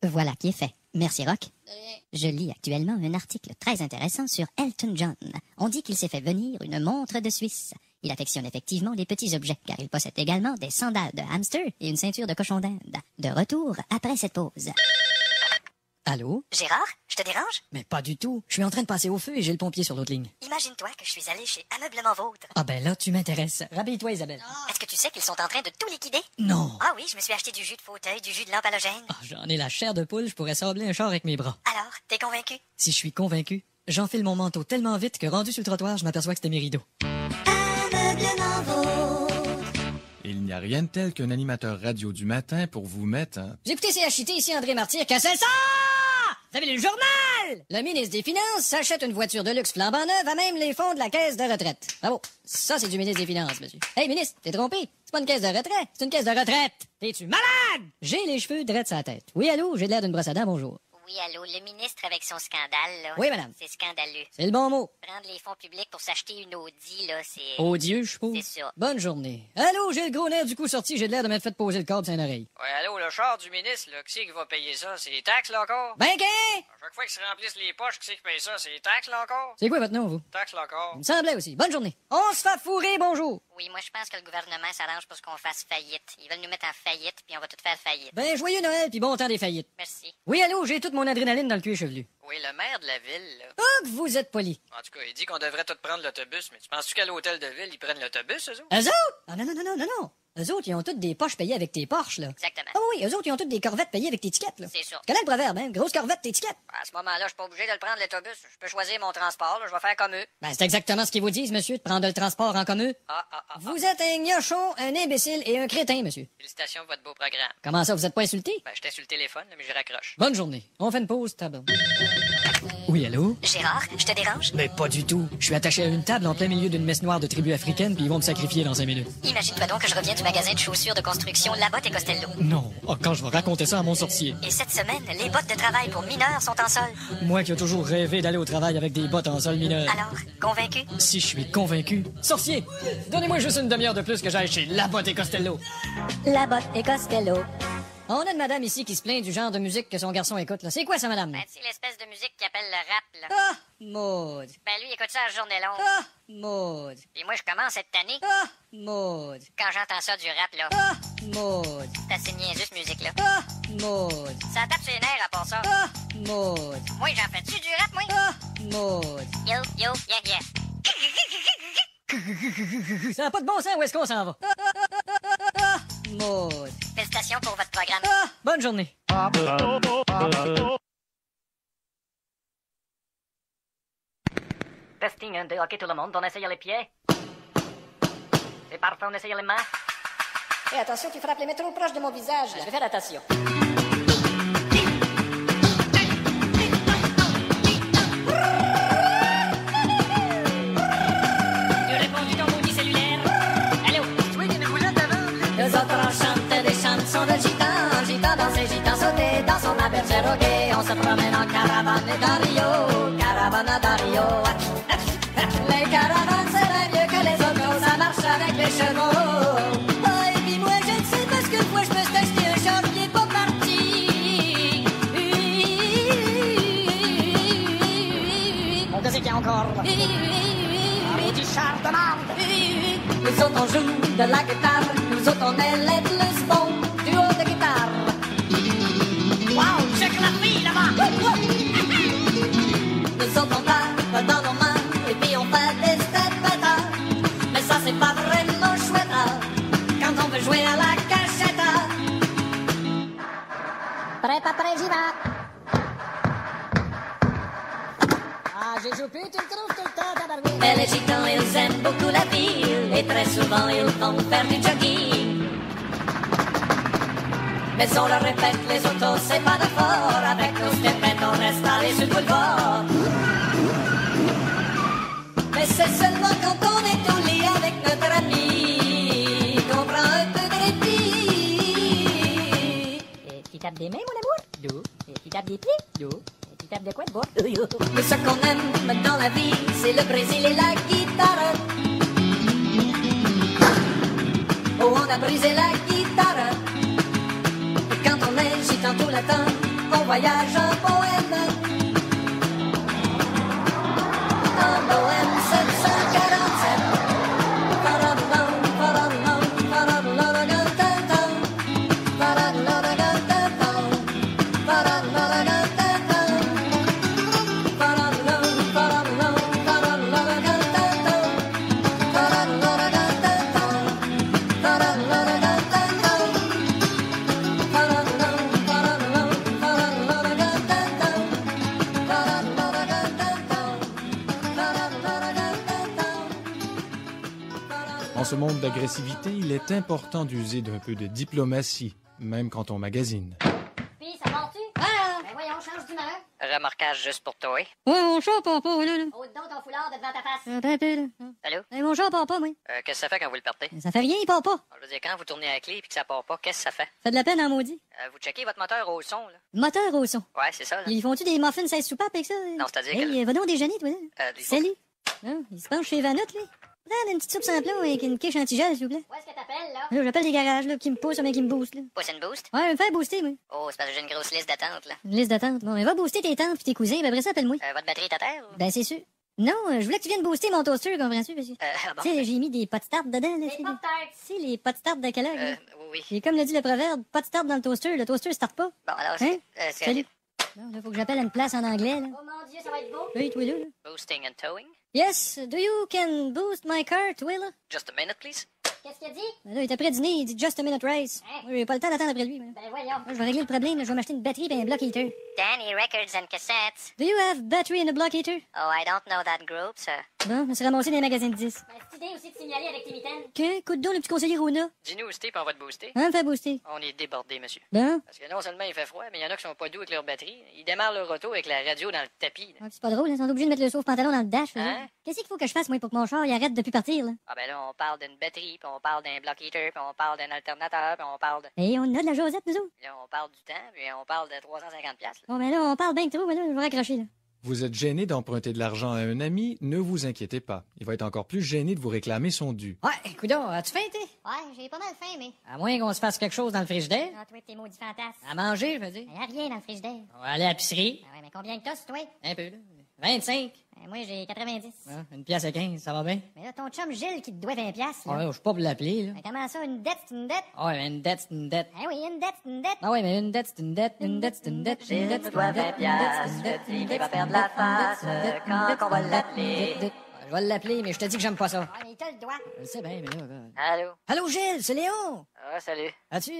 Voilà qui est fait. Merci, Rock. Je lis actuellement un article très intéressant sur Elton John. On dit qu'il s'est fait venir une montre de Suisse. Il affectionne effectivement les petits objets, car il possède également des sandales de hamster et une ceinture de cochon d'Inde. De retour après cette pause. Allô? Gérard, je te dérange? Mais pas du tout. Je suis en train de passer au feu et j'ai le pompier sur l'autre ligne. Imagine-toi que je suis allé chez Ameublement Vôtre. Ah ben là, tu m'intéresses. Rhabille-toi, Isabelle. Est-ce que tu sais qu'ils sont en train de tout liquider? Non. Ah oui, je me suis acheté du jus de fauteuil, du jus de lampe halogène. Ah, j'en ai la chair de poule, je pourrais sabler un char avec mes bras. Alors, t'es convaincu? Si je suis convaincu, j'enfile mon manteau tellement vite que rendu sur le trottoir, je m'aperçois que c'était mes rideaux. Ameublement Vôtre. Il n'y a rien de tel qu'un animateur radio du matin pour vous mettre un... Vous écoutez CHIT, ici André Martyr, que c'est ça? Vous avez lu le journal? Le ministre des Finances s'achète une voiture de luxe flambant neuve à même les fonds de la caisse de retraite. Bravo. Ça, c'est du ministre des Finances, monsieur. Hey, ministre, t'es trompé. C'est pas une caisse de retraite, c'est une caisse de retraite. T'es-tu malade? J'ai les cheveux drettes sur la tête. Oui, allô, j'ai l'air d'une brosse à dents, bonjour. Oui, allô, le ministre avec son scandale, là. Oui, madame. C'est scandaleux. C'est le bon mot. Prendre les fonds publics pour s'acheter une Audi, là, c'est... Odieux, je suppose. C'est ça. Bonne journée. Allô, j'ai le gros nerf du coup sorti, j'ai l'air de m'être fait poser le câble sur une oreille. Ouais, allô, le char du ministre, là, qui c'est qui va payer ça? C'est les taxes, là, encore? Ben, qu'est? À chaque fois qu'ils se remplissent les poches, qui c'est qui paye ça? C'est les taxes, là, encore? C'est quoi votre nom, vous? Taxes, là, encore? Il me semblait aussi. Bonne journée. On se fait fourrer, bonjour. Oui, moi, je pense que le gouvernement s'arrange pour qu'on fasse faillite. Ils veulent nous mettre en faillite, puis on va tout faire faillite. Ben, joyeux Noël, puis bon temps des faillites. Merci. Oui, allô, j'ai toute mon adrénaline dans le cuir chevelu. Oui, le maire de la ville, là. Ah, que vous êtes poli. En tout cas, il dit qu'on devrait tout prendre l'autobus, mais tu penses-tu qu'à l'hôtel de ville, ils prennent l'autobus, eux autres? Eux autres? Ah, non. Eux autres, ils ont toutes des poches payées avec tes Porsche, là. Exactement. Ah oui, eux autres, ils ont toutes des corvettes payées avec tes étiquettes, là. C'est ça. Tu connais le proverbe, hein? Grosse corvette, tes étiquettes. À ce moment-là, je suis pas obligé de le prendre, l'autobus. Je peux choisir mon transport, là. Je vais faire comme eux. Ben, c'est exactement ce qu'ils vous disent, monsieur, de prendre le transport en commun. Vous êtes un gnochon, un imbécile et un crétin, monsieur. Félicitations pour votre beau programme. Comment ça, vous êtes pas insulté? Ben, j'étais sur le téléphone, là, mais je raccroche. Bonne journée. On fait une pause, tabac. Oui, allô? Gérard, je te dérange? Mais pas du tout. Je suis attaché à une table en plein milieu d'une messe noire de tribu africaine, puis ils vont me sacrifier dans 5 minutes. Imagine-toi donc que je reviens du magasin de chaussures de construction Labotte et Costello. Non. Oh, quand je vais raconter ça à mon sorcier. Et cette semaine, les bottes de travail pour mineurs sont en solde. Moi qui ai toujours rêvé d'aller au travail avec des bottes en sol mineur. Alors, convaincu? Si je suis convaincu. Sorcier! Donnez-moi juste une demi-heure de plus que j'aille chez Labotte et Costello. Labotte et Costello. On a une madame ici qui se plaint du genre de musique que son garçon écoute, là. C'est quoi ça, madame? Ben, c'est l'espèce de musique qu'il appelle le rap, là. Ah, Maud. Ben, lui, il écoute ça la journée longue. Ah, Maud. Puis moi, je commence cette année. Ah, Maud. Quand j'entends ça du rap, là, Ah, Maud. c'est assez niaiseux, cette musique-là. Ah, Maud. Ça tape sur les nerfs à part ça. Ah, Maud. Moi, j'en fais-tu du rap, moi? Ah, Maud. Yo, yeah, yeah. Ça n'a pas de bon sens, où est-ce qu'on s'en va? Ah, Maud. Félicitations pour votre programme. Ah, bonne journée. Testing 1, 2, ok tout le monde, on essaye les pieds. C'est parfait, on essaye les mains. Et attention, tu frappes les mains trop proche de mon visage. Je vais faire attention. Tu réponds ton maudit cellulaire. Allô? Nous autres on chante des chansons de gitans, gitans danser, gitans sauter, dans son bergère au guet. On se promène en caravane dans Rio, caravane dans Rio. Les caravanes seraient mieux que les autos, ça marche avec les chevaux. Oh, et puis moi je ne sais parce que moi je me suis acheté un char qui est pas parti. Mon qu'est-ce qu'il y a encore? Maudit char de marde! Nous autres on joue de la guitare, nous autres on est les plus bons du haut de guitare. Wow, check la fille là-bas! Nous autres on tape dans nos mains et puis on fait des stepetas. Mais ça c'est pas vraiment chouette quand on veut jouer à la cachette. Prêt, pas prêt, j'y vais. Ah, j'ai joué plus, tu le trouves tout le temps, tabarouette. Mais les gitans, ils aiment beaucoup la ville et très souvent ils vont faire du jogging. Mais on leur répète, les autos, c'est pas de fort. Avec nos stepettes, on reste allés sur le boulevard. Mais c'est seulement quand on est au lit avec notre ami qu'on prend un peu de répit. Tu tapes des mains, mon amour? D'où? Tu tapes des pieds? D'où? Tu tapes de quoi de bois? Mais ce qu'on aime dans la vie, c'est le Brésil et la guitare. Oh, on a brisé la guitare. Et quand on est gitan tout le temps, on voyage en poème. En Bohème 747. En ce monde d'agressivité, il est important d'user d'un peu de diplomatie, même quand on magasine. Puis, ça part-tu? Ah! Ben voyons, change d'humeur. Remarquage juste pour toi. Ouais, mon chat part pas, là. Ôte donc ton foulard de devant ta face. Attends un peu, là. Allô? Mon chat part pas, moi. Qu'est-ce que ça fait quand vous le partez? Ça fait rien, il part pas. Je veux dire, quand vous tournez à la clé et que ça part pas, qu'est-ce que ça fait? Ça fait de la peine en maudit. Vous checkez votre moteur au son, là? Moteur au son. Ouais, c'est ça, là. Ils font-tu des muffins 16 soupapes avec ça? Non, c'est-à-dire Hey, va donc déjeuner, toi, là. il faut- Salut. Non, il se penche chez Vanotte, lui. Prends une petite soupe sans plomb avec une quiche antigel, s'il vous plaît. Où est-ce que t'appelles, là? Là, j'appelle des garages, là, qui me poussent, mais qui me boostent, là. Push and boost? Ouais, me faire booster, moi. Oh, c'est parce que j'ai une grosse liste d'attente, là. Une liste d'attente. Bon, mais va booster tes tantes puis tes cousins, puis après ça, appelle-moi. Votre batterie est à terre, ou? Ben, c'est sûr. Non, je voulais que tu viennes booster mon toaster, comprends-tu, monsieur? Bon. Tu sais, j'ai mis des pots de start dedans, là, Des tu sais. pop-tarts. Tu sais, les pots de start de Kellogg, là. Oui. Et comme le dit le proverbe, pas de start dans le toaster starte pas. Bon, alors, Hein? c'est... Salut. Non, là, faut que j'appelle à une place en anglais, là. Oh mon Dieu, ça va être beau. Oui, toi, là. Boosting and towing? Yes, do you can boost my car, toi, là? Just a minute, please. Qu'est-ce qu'il a dit? Ben là, il est après dîner, il dit just a minute race. Hein? Moi, j'ai pas le temps d'attendre après lui, moi. Ben voyons. Là, je vais régler le problème, là, je vais m'acheter une batterie et un block heater. Danny Records and Cassettes. Do you have battery in a block heater? Oh, I don't know that group, sir. Bon, je me suis ramassé dans les magasins de 10. Ben, cette idée aussi de signaler avec tes mitaines. Écoute donc le petit conseiller Rona. Dis-nous où c'était, puis on va te booster. Hein, me fait booster. On est débordés, monsieur. Bon. Parce que non seulement il fait froid, mais il y en a qui sont pas doux avec leur batterie. Ils démarrent leur auto avec la radio dans le tapis. Là. Ouais, c'est pas drôle, ils sont obligés de mettre le sauve-pantalon dans le dash. Hein? Qu'est-ce qu'il faut que je fasse, moi, pour que mon char il arrête de plus partir, là? Ah ben là, on parle d'une batterie, puis on parle d'un block heater, puis on parle d'un alternateur, puis on parle de... Et on a de la Josette, nous autres. Là, on parle du temps, puis on parle de 350$. Là. Bon, ben là, on parle bien trop, mais là, je vais raccrocher, là. Vous êtes gêné d'emprunter de l'argent à un ami? Ne vous inquiétez pas. Il va être encore plus gêné de vous réclamer son dû. Ouais, coudonc, as-tu faim, t'es? Ouais, j'ai pas mal faim, mais... À moins qu'on se fasse quelque chose dans le frigidaire. Ah, toi, tes maudits fantasmes. À manger, je veux dire. Il y a rien dans le frigidaire. On va aller à l'épicerie. Ah ouais, mais combien que t'as, toi? Un peu, là. 25. Moi, j'ai 90. Ah, une pièce à 15, ça va bien? Mais là, ton chum Gilles qui te doit 20$, là. Ouais, je suis pas pour l'appeler, là. Mais comment ça, une dette, c'est une dette? Ouais, mais une dette, c'est une dette. Ah oui, une dette, c'est une dette. Ah ouais, mais une dette, c'est une dette, une dette, c'est une dette, une dette, c'est une dette, une dette, c'est une dette, une dette, va perdre la face quand on va l'appeler. Je vais l'appeler, mais je te dis que j'aime pas ça. Ouais, mais il te le doit. Je le sais bien, mais là, Allô? Allô, Gilles, c'est Léon! Ah, salut. As-tu,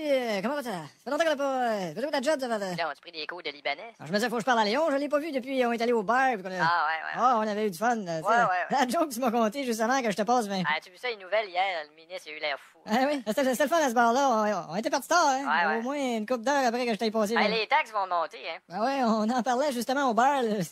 comment va ça? Ça fait longtemps qu'on n'a pas, fais ta job, ça va. Là, on a pris des cours de libanais? Je me disais, faut que je parle à Léon, je l'ai pas vu depuis, on est allé au bar, puis qu'on a... Ah, ouais, ouais. Ah, on avait eu du fun, tu sais. Ouais. La joke que tu m'as conté justement que je te passe 20. Ah, tu vu ça, les nouvelles hier, le ministre, il a eu l'air fou. Ah oui, c'était le fun à ce bar-là. On était partis tard, hein. Ouais. Au moins une couple d'heures après que je t'ai passé. Ah, les taxes vont monter, hein. Ah ouais, on en parlait justement au bar, là. Tu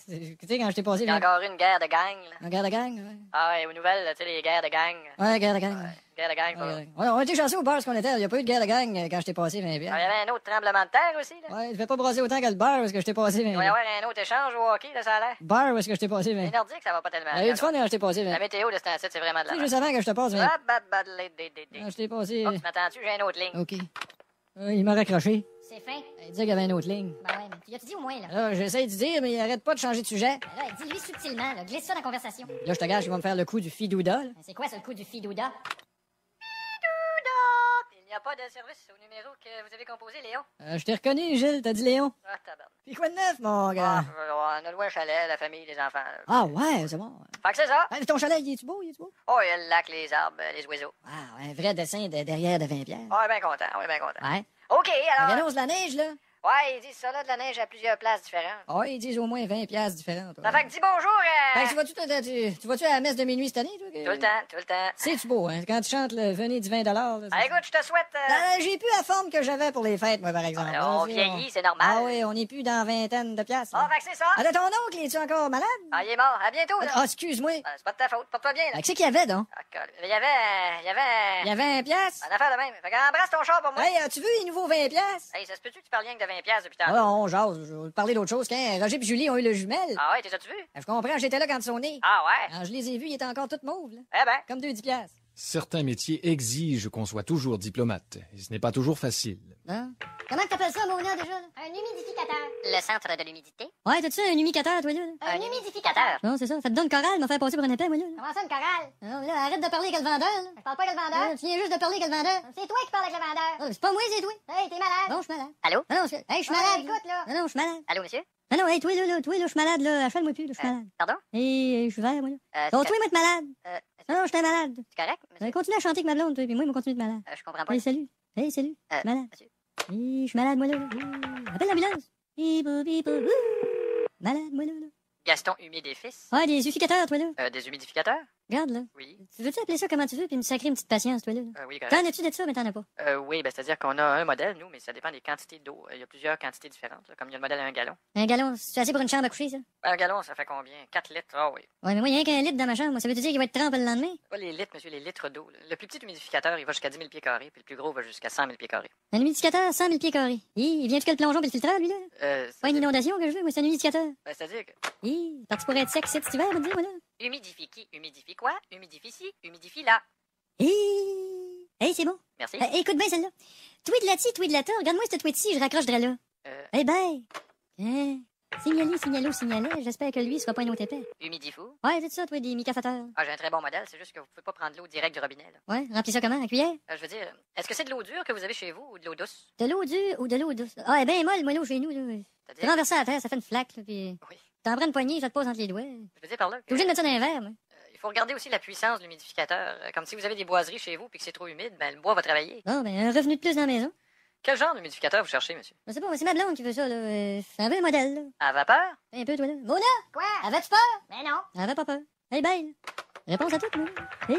sais, quand je t'ai passé. Il y a encore une guerre de gang, là. Une guerre de gang, ouais. Ah, ouais, aux nouvelles, tu sais, les guerres de gang. Ouais, guerre de gang. Guerre de gang, Ouais. On était chanceux au bar, ce qu'on était. Il n'y a pas eu de guerre de gang quand je t'ai passé 20 Ah, il y bières. avait un autre tremblement de terre aussi, là. Ouais, je vais pas brasser autant que le bar parce que je t'ai passé 20 Il va y avoir un autre échange au hockey, là, ça a l'air. Bar parce que je t'ai passé 20. Les Nordiques, ça va pas tellement. Il y a eu du fun quand je t'ai passé 20. La météo de ce temps-ci, c'est vraiment de Tu sais, la juste avant que je te passe 20. merde. Je t'ai passé. Oh, tu m'attends-tu? J'ai une autre ligne. OK. Il m'a raccroché. C'est fin. Il disait qu'il y avait une autre ligne. Ben ouais, mais tu l'as dit au moins, là. Là, j'essaie de dire, mais il arrête pas de changer de sujet. Ben là, dis-lui subtilement, là. Glisse ça dans la conversation. Là, je te gage, il va me faire le coup du fidouda, là. Ben, c'est quoi, ça, le coup du fidouda? Il n'y a pas de service au numéro que vous avez composé, Léon. Je t'ai reconnu, Gilles, t'as dit Léon. Ah, tabarnak. Puis quoi de neuf, mon gars? On a loué un chalet, la famille, les enfants. là. Ah ouais, c'est bon. Fait que c'est ça. Ton chalet, il est-tu beau, il est-tu beau? Oh, il y a le lac, les arbres, les oiseaux. Ah, un vrai dessin derrière de 20 pierres. Oh, bien content, oui, bien content. Ouais. OK, alors. Il annonce la neige, là. Ouais, ils disent ça, là, de la neige à plusieurs places différentes. Ah, ils disent au moins 20 piastres différentes. Ça fait que dis bonjour. Fait que tu vas-tu à la messe de minuit cette année, toi? Tout le temps. C'est-tu beau, hein? Quand tu chantes le venez du 20 là, Ah, écoute, je te souhaite. J'ai plus la forme que j'avais pour les fêtes, moi, par exemple. On vieillit, c'est normal. Ah oui, on n'est plus dans vingtaine de piastres. Ah, fait que c'est ça. Ah, ton oncle, es-tu encore malade? Ah, il est mort. À bientôt, là. Ah, excuse-moi. C'est pas de ta faute. Porte-toi bien, là. Qu'est-ce qu'il y avait, donc? Ah, il y avait. Il y avait 20 piastres? Une affaire de même. Fait qu'embrasse ton char pour moi. Hey, as-tu vu les nouveaux 20 piastres? Hey, ça se peut-tu que tu parles rien que de 20 piastres depuis tantôt? Ah, on jase. Je vais te parler d'autre chose. Quand Roger et Julie ont eu le jumelle. Ah ouais, t'es-tu vu? Je comprends, j'étais là quand ils sont nés. Ah ouais? Quand je les ai vus, ils étaient encore tous mauves, là. Eh ben. Comme 2 10 piastres. Certains métiers exigent qu'on soit toujours diplomate, et ce n'est pas toujours facile. Hein? Comment t'appelles ça, Mona, déjà? Là? Un humidificateur. Le centre de l'humidité? Ouais, t'as-tu un humidificateur, toi, là? Un humidificateur. Non, c'est ça. Faites donc une chorale, m'a fait passer pour un épais, moi, là. Comment ça, une chorale? Non, mais là, arrête de parler avec le vendeur, là. Je parle pas avec le vendeur. Tu viens juste de parler avec le vendeur. C'est toi qui parles avec le vendeur. C'est pas moi, c'est toi. Hey, t'es malade. Bon, je suis malade. Allô? Non, hey, je suis malade. Écoute, là. Non, je suis malade. Allô, monsieur? Non, hey, toi, là, je suis malade, là. Achète-moi plus, là, je suis malade. Pardon? Et je suis vert, moi, là. C'est Donc, toi, moi, t'es malade. Non, je suis malade. c'est correct, monsieur? Continue à chanter avec ma blonde, toi, puis moi, je continue de malade. Je comprends pas. Hey, salut. Hey, salut. Je suis malade. monsieur. Je suis malade, moi, là. Appelle l'ambulance. Malade, moi, là. Gaston Humide et Fils? Ouais, des humidificateurs, toi, là. Des humidificateurs? Regarde, là. Oui. Tu veux-tu appeler ça comment tu veux, puis me sacrer une petite patience, toi, là? Oui, T'en correct. as-tu de ça, mais t'en as pas? Oui, ben, c'est-à-dire qu'on a un modèle, nous, mais ça dépend des quantités d'eau. Il y a plusieurs quantités différentes, là, comme il y a le modèle à 1 gallon. Un gallon, c'est assez pour une chambre à coucher, ça? Un gallon, ça fait combien? 4 litres? Ah oui. Ouais, mais moi, il y a rien qu'un litre dans ma chambre. Moi, ça veut-tu dire qu'il va être trempé le lendemain? Pas les litres, monsieur, les litres d'eau. Là. Le plus petit humidificateur, il va jusqu'à 10 000 pieds carrés, puis le plus gros va jusqu'à 100 000 pieds carrés. Un humidificateur, 100 000 pieds carrés. Il vient-tu que le plongeon puis le filtreur, lui, là? Pas une inondation que je veux, moi, c'est un humidificateur. Ben, c'est-à-dire que... Parti pour être sec cet hiver, me dire, moi, là. Humidifie qui? Humidifie quoi? Humidifie ci? Humidifie là. Hey, c'est bon. Merci. Écoute bien celle-là. Tweet là-ti, tweet là-ta. Regarde-moi cette tweet-ci, je raccrocherai là. Eh ben. Signalez. J'espère que lui sera pas un autre épais. Humidifou? Ouais, c'est ça, toi, des micafateurs. Ah, j'ai un très bon modèle, c'est juste que vous pouvez pas prendre l'eau direct du robinet, là. Ouais, remplis ça comment, à cuillère? Je veux dire, est-ce que c'est de l'eau dure que vous avez chez vous ou de l'eau douce? De l'eau dure ou de l'eau douce? Ah, ben molle, moi, l'eau chez nous, là. Tu C'est-à-dire... renverses ça à terre, ça fait une flaque, là, puis... Oui. T'en prends une poignée, ça te pose entre les doigts. Je veux dire par là que... T'es obligé de mettre ça dans un verre, moi. il faut regarder aussi la puissance de l'humidificateur. Comme si vous avez des boiseries chez vous puis que c'est trop humide, ben le bois va travailler. Bon, ben, un revenu de plus dans la maison. Quel genre d'humidificateur vous cherchez, monsieur? Je sais pas, c'est ma blonde qui veut ça, là. C'est un peu un modèle, là. À vapeur? Un peu, toi, là. Mona! Quoi? Avais-tu peur? Mais non. Elle avait pas peur. Hey, belle. Réponse à tout, moi. Hey.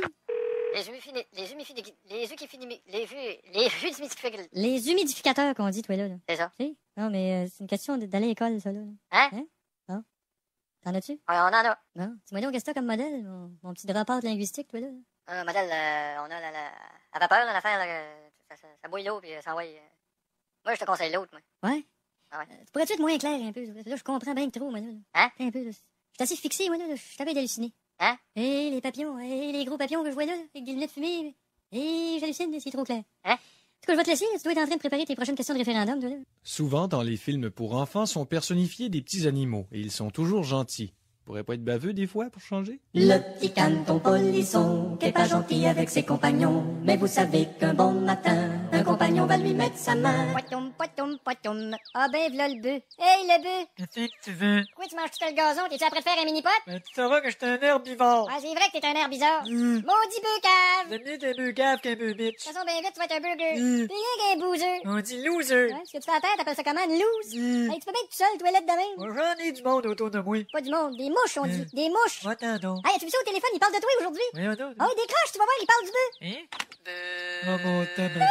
Les humidificateurs qu'on dit, toi, là. C'est ça. Tu sais? Non, mais c'est une question d'aller à l'école, ça, là. Hein? Bon. T'en as-tu? Ouais, on en a. Non. Dis-moi donc, qu'est-ce que t'as comme modèle, mon petit drapeur linguistique, toi, là? Un modèle, on a la vapeur, l'affaire, ça bouille l'eau, puis ça envoie. Moi, je te conseille l'autre, moi. Ouais? Ah ouais. Tu pourrais-tu être moins clair un peu? Là, je comprends bien que trop, moi, là. Hein? Un peu, là. Je suis assez fixé, moi, là. Je suis capable d'halluciner. Hein? Et les papillons, et les gros papillons que je vois là, avec des lunettes fumées. Et j'hallucine, c'est trop clair. Hein? En tout cas, je vais te laisser. Tu dois être en train de préparer tes prochaines questions de référendum, toi, là. Souvent, dans les films pour enfants, sont personnifiés des petits animaux, et ils sont toujours gentils. Pourrait pas être baveux des fois pour changer? Le petit canton polisson, qui est pas gentil avec ses compagnons. Mais vous savez qu'un bon matin, un compagnon va lui mettre sa main. Poitoum, poitoum, poitoum. Ah ben, v'là le bœuf. Hey, le bœuf! Qu'est-ce que tu veux? Pourquoi tu manges tout le gazon? T'es-tu après de faire un mini-pot? Ben, tu sauras que j'étais un herbivore. Ah, c'est vrai que t'es un air bizarre. Maudit bœuf cave! J'aime mieux t'es un cave qu'un peu bitch. De toute façon, bien vite, tu vas être un burger. T'es rien qu'un bouseux. On dit loser. Ouais, ce que tu fais à terre, t'appelles ça comment? Une loose? Hey, tu peux bien être tout seul, toilette de même? Moi, j'en ai du monde autour de moi. Pas du monde. Des mouches, on dit. Des mouches. Attends donc. Hey, as-tu vu ça au téléphone? Il parle de toi aujourd'hui. Voyons donc. Ah oui, décroche, tu vas voir, il parle du bœuf. Hein? Oh mon tabac.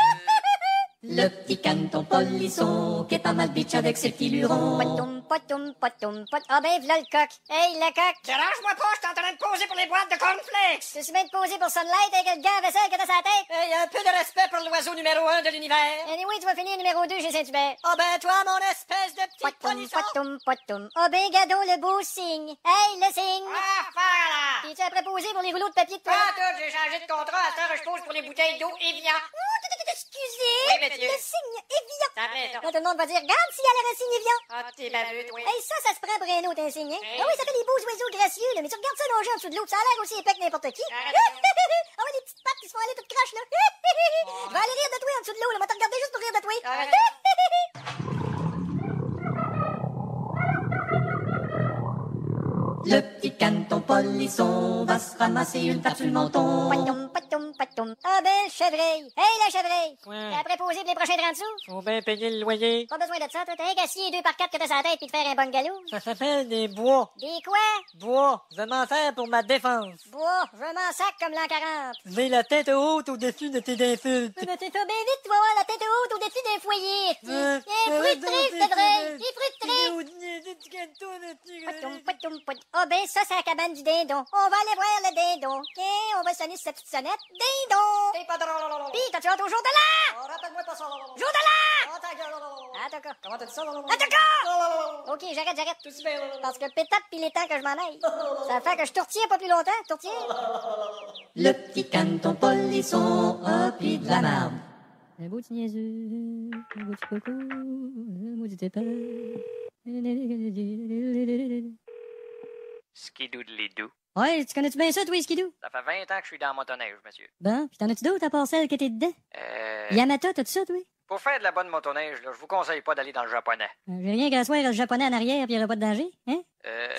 Le petit canton polisson, qui est pas mal bitch avec ses petits lurons. Poitoum, poitoum, poitoum, pot. Ah ben, v'là le coq. Hey, le coq. Dérange-moi pas, je suis en train de poser pour les boîtes de cornflakes. Tu suis bien de poser pour Sunlight avec le gars à vaisselle que t'as sa tête? Hey, un peu de respect pour l'oiseau numéro 1 de l'univers. Anyway, tu vas finir numéro 2 chez Saint-Hubert. Ah ben, toi, mon espèce de petit Poitoum, polisson. poitoum, poitoum. Ah ben, gadon, le beau signe. Hey, le signe. Ah, voilà. T'es-tu après posé pour les rouleaux de papier de Ah, toilette? toi, j'ai changé de contrat. À cette heure, je pose pour les bouteilles d'eau Evian. Excusez. Oui, monsieur. Le signe Evian. Ça m'aide. Là, tout le monde va dire, regarde s'il y a l'air un signe Evian. Ah, t'es baveux, toi. Hey, ça se prend pour un autre, un signe, hein? Hey. Ah oui, ça fait des beaux oiseaux gracieux, là. Mais tu regardes ça longer en dessous de l'eau, ça a l'air aussi épais que n'importe qui. Arrête. Ah ouais, les petites pattes qui se font aller toutes craches, là. Je vais aller rire de toi en dessous de l'eau, là. Moi, te regarder juste pour rire de toi. Arrête. Le petit canton polisson va se ramasser une tape sur le menton. Poitoum, poitoum, poitoum. Ah ben, le chevreuil. Hey, le chevreuil. Ouais. T'es après posé pour les prochains 30 sous? Faut bien payer le loyer. Pas besoin de ça, toi. T'as rien qu'à scier 2 par 4 que t'as sur la tête puis te faire un bon galop. Ça s'appelle des bois. Des quoi? Bois. Je vais m'en faire pour ma défense. Bois, je m'en sac comme l'an 40. J'ai la tête haute au-dessus de tes insultes. Mais t'es fait bien vite, tu vas avoir la tête haute au-dessus d'un foyer. Un fruit de triste, c'est vrai. Des fruits de triste. Poitoum, poitoum, poitoum. Ah ben, ça, c'est la cabane du dindon. On va aller voir le dindon. Tiens, on va sonner sur sa petite sonnette. Dindon! T'es pas drôle. Pis, t'as-tu hâte au jour de l'an? Oh, rappelle-moi pas ça. Jour de l'an! Oh, ta gueule. Ah, d'accord. Comment t'as dit ça? Ah, d'accord! Oh, Ok, j'arrête. tout se fait. Parce que pétape pis il est temps que je m'en aille. Ça fait que je tourtière pas plus longtemps, tourtière. Le petit canton polisson a pris de la marde. Un beau petit niaiseux, un beau petit coco, un maudit épais. Skidoodly-doo. Ouais, tu connais-tu bien ça, toi, Skidoo? Ça fait 20 ans que je suis dans mon motoneige, monsieur. Bon, pis t'en as-tu d'autres à part celle que t'es dedans? Yamato, t'as-tu ça, toi? Pour faire de la bonne motoneige, là, je vous conseille pas d'aller dans le japonais. J'ai rien qu'à asseoir le japonais en arrière pis y'aura pas de danger, hein?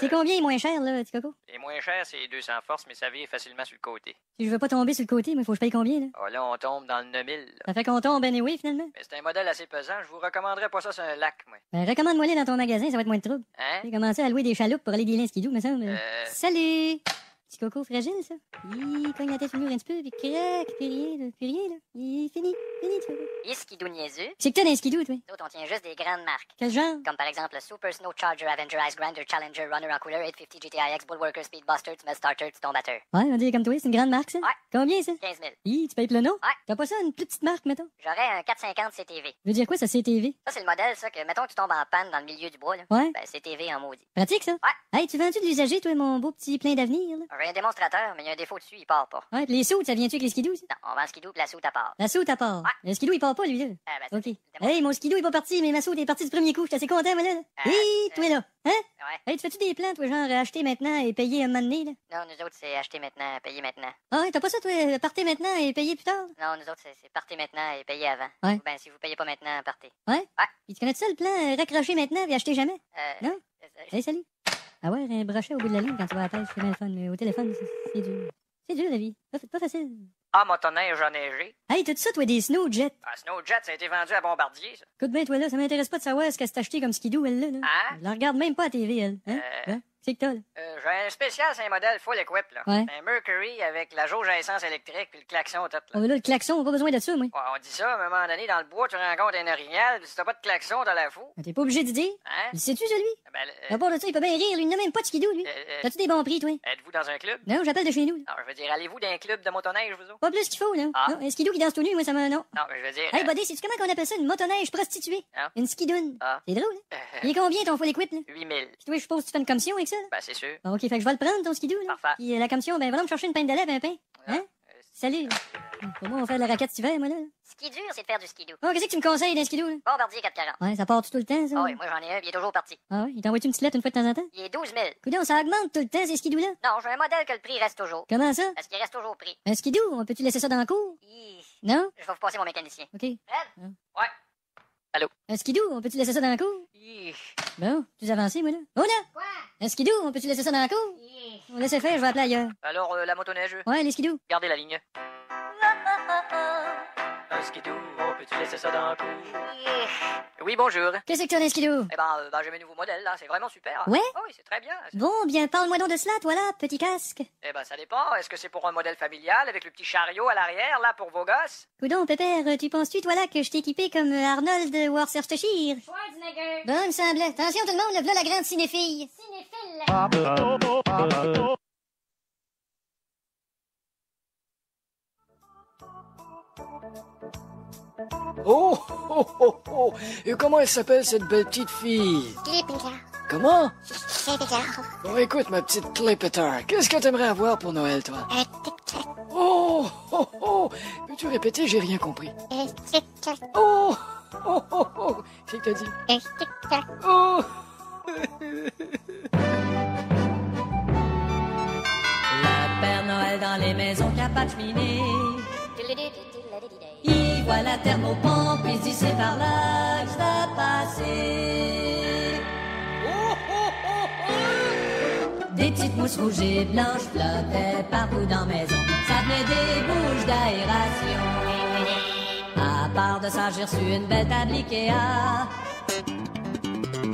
C'est combien les moins cher, là, petit coco? Les moins chers, c'est 200 forces, mais ça vire facilement sur le côté. Si je veux pas tomber sur le côté, mais faut que je paye combien, là? Ah, là, on tombe dans le 9000. Là. Ça fait qu'on tombe anyway, finalement. Mais c'est un modèle assez pesant. Je vous recommanderais pas ça sur un lac, moi. Ben, recommande-moi les dans ton magasin, ça va être moins de trouble. Hein? J'ai commencé à louer des chaloupes pour aller dealer un skidoo, me semble. Salut! Petit coco fragile, ça. Il cogne la tête sur le mur un petit peu, puis crac, puis rien, là. Il est fini, petit coco. Et skidoo niaiseux. C'est que t'as d'un skidoo, toi? Nous autres, on tient juste des grandes marques. Quel genre? Comme par exemple le Super Snow Charger, Avenger, Ice Grinder, Challenger, Runner en couleur, 850 GTIX, Bullworker, Speedbuster, tu mets Starter, tu tombes batteur. Ouais, on dit comme toi, c'est une grande marque, ça? Ouais. Combien, ça? 15 000. Tu payes plein, non? Ouais. T'as pas ça, une plus petite marque, mettons? J'aurais un 450 CTV. Veut dire quoi, ça, CTV? Ça, c'est le modèle, ça, que mettons que tu tombes en panne dans le milieu du bois, là. Ouais. Ben, CTV en maudit. Pratique, ça? Ouais. Hey, tu vends-tu de l'usager, toi, mon beau petit plein d'avenir, là? J'ai un démonstrateur, mais il y a un défaut dessus, il part pas. Ouais, pis les soutes, ça vient-tu avec les skidoo, ça? Non, on vend le skidoo pis la soute à part. La soute à part. Ouais. Le skidoo, il part pas, lui, là. Ah, ben, OK. c'est Hey, mon skidoo est pas parti, mais ma soute est partie du premier coup. J'étais assez content, moi, là. Hé, toi, là. Hein? Ouais. Hey, tu fais-tu des plans, toi, genre acheter maintenant et payer un moment donné, là? Non, nous autres, c'est acheter maintenant, payer maintenant. Ah ouais, t'as pas ça, toi, partez maintenant et payer plus tard? Non, nous autres, c'est partez maintenant et payer avant. Ouais. Ou ben, si vous payez pas maintenant, partez. Ouais? Ouais. Pis tu connais ça, le plan, raccrocher maintenant et acheter jamais? Non? Hey, salut. Ah ouais, un brochet au bout de la ligne quand tu vas à la pêche, c'est bien le fun, mais au téléphone, c'est dur. C'est dur, la vie. Pas facile. Ah, motoneige enneigée. Hey, t'as-tu ça, toi, des Snowjet? Ah, Snowjet, ça a été vendu à Bombardier, ça. Écoute bien, toi, là, ça m'intéresse pas de savoir ce qu'elle s'est acheté comme skidoo, elle, là. Hein? Je la regarde même pas à TV, elle. Hein? C'est que t'as, là? J'ai un spécial, c'est un modèle full equip, là. Ouais. Un Mercury avec la jauge à essence électrique puis le klaxon tout, là. Oh, là, le klaxon, on a pas besoin de ça, moi. Ouais, on dit ça, à un moment donné, dans le bois, tu rencontres un orignal, si t'as pas de klaxon, t'as la fou. T'es pas obligé d'y dire. Hein? Il sait-tu, celui? Ben, À part de ça, il peut bien rire, lui, il n'a même pas de skidoo, lui. T'as-tu des bons prix, toi? êtes-vous dans un club? Non, j'appelle de chez nous. Non, je veux dire, allez-vous d'un club de motoneige, vous autres? Pas plus qu'il faut, là. Ah. Non, un skidoo qui danse tout nu, moi, ça m'a... Non. Non, mais je veux dire... Hey, buddy, sais-tu comment on appelle ça, une motoneige prostituée? Ah. Une skidoune. Ah. C'est drôle, hein? Il est combien, ton full equip, là? 8000. Puis toi, je suppose que tu fais une commission avec ça, là? Ben, c'est sûr. Bon, OK, fait que je vais le prendre, ton skidoo, là. Parfait. Puis la commission, ben, va me chercher une pinte de lait et un pain. Hein? Salut. Pour moi, on va faire de la raquette cet hiver, moi, là. Ski dur, c'est de faire du skidoo. Oh, qu'est-ce que tu me conseilles d'un skidoo, là? Bombardier 440. Ouais, ça part tout le temps, ça? Ah oui, moi j'en ai un, puis il est toujours parti. Ah ouais? Il t'envoie-tu une petite lettre une fois de temps en temps? Il est 12 000. Coudonc, ça augmente tout le temps, ces skidoo-là? Non, j'ai un modèle que le prix reste toujours. Comment ça? Parce qu'il reste toujours pris. Un skidoo, on peut-tu laisser ça dans le cours? Hi. Non? Je vais vous passer mon mécanicien. OK. Fred? Ouais. Allô? Un skidoo, on peut-tu laisser ça dans le cours? Hi. Bon, plus avancé, moi, là. Oh, là! Quoi? Un skidoo, on peut-tu laisser ça dans le cours? Hi. On laisse faire, je vais appeler ailleurs. Alors, la motoneige? Ouais, les skidoo. Gardez la ligne. Un skidoo, on peut-tu laisser ça dans le cours? Oui, bonjour. Qu'est-ce que t'as d'un skidoo? Eh ben, j'ai mes nouveaux modèles, là. C'est vraiment super. Ouais? Oh, oui, c'est très bien. Bon, bien, parle-moi donc de cela, toi, là, petit casque. Eh ben, ça dépend. Est-ce que c'est pour un modèle familial avec le petit chariot à l'arrière, là, pour vos gosses? Coudon, pépère, tu penses-tu, toi, là, que je t'ai équipé comme Arnold Worcestershire? Schwarzenegger. Bon, il me semblait. Attention, tout le monde, là, la grande cinéphile. Cinéphile. Oh, oh, oh, oh. Et comment elle s'appelle, cette belle petite fille? Comment? Bon, écoute, ma petite Clippeter, qu'est-ce que t'aimerais avoir pour Noël, toi? Oh, oh, oh. Peux-tu répéter? J'ai rien compris. Oh, oh, oh, oh. C'est que t'as dit? Oh. Le Père Noël dans les maisons qui a pas de cheminée. Il voit la thermopompe, il se dit c'est par là que je vais passer. Des petites mousses rouges et blanches flottaient partout dans la maison. Ça venait des bouches d'aération. À part de ça, j'ai reçu une belle table Ikea.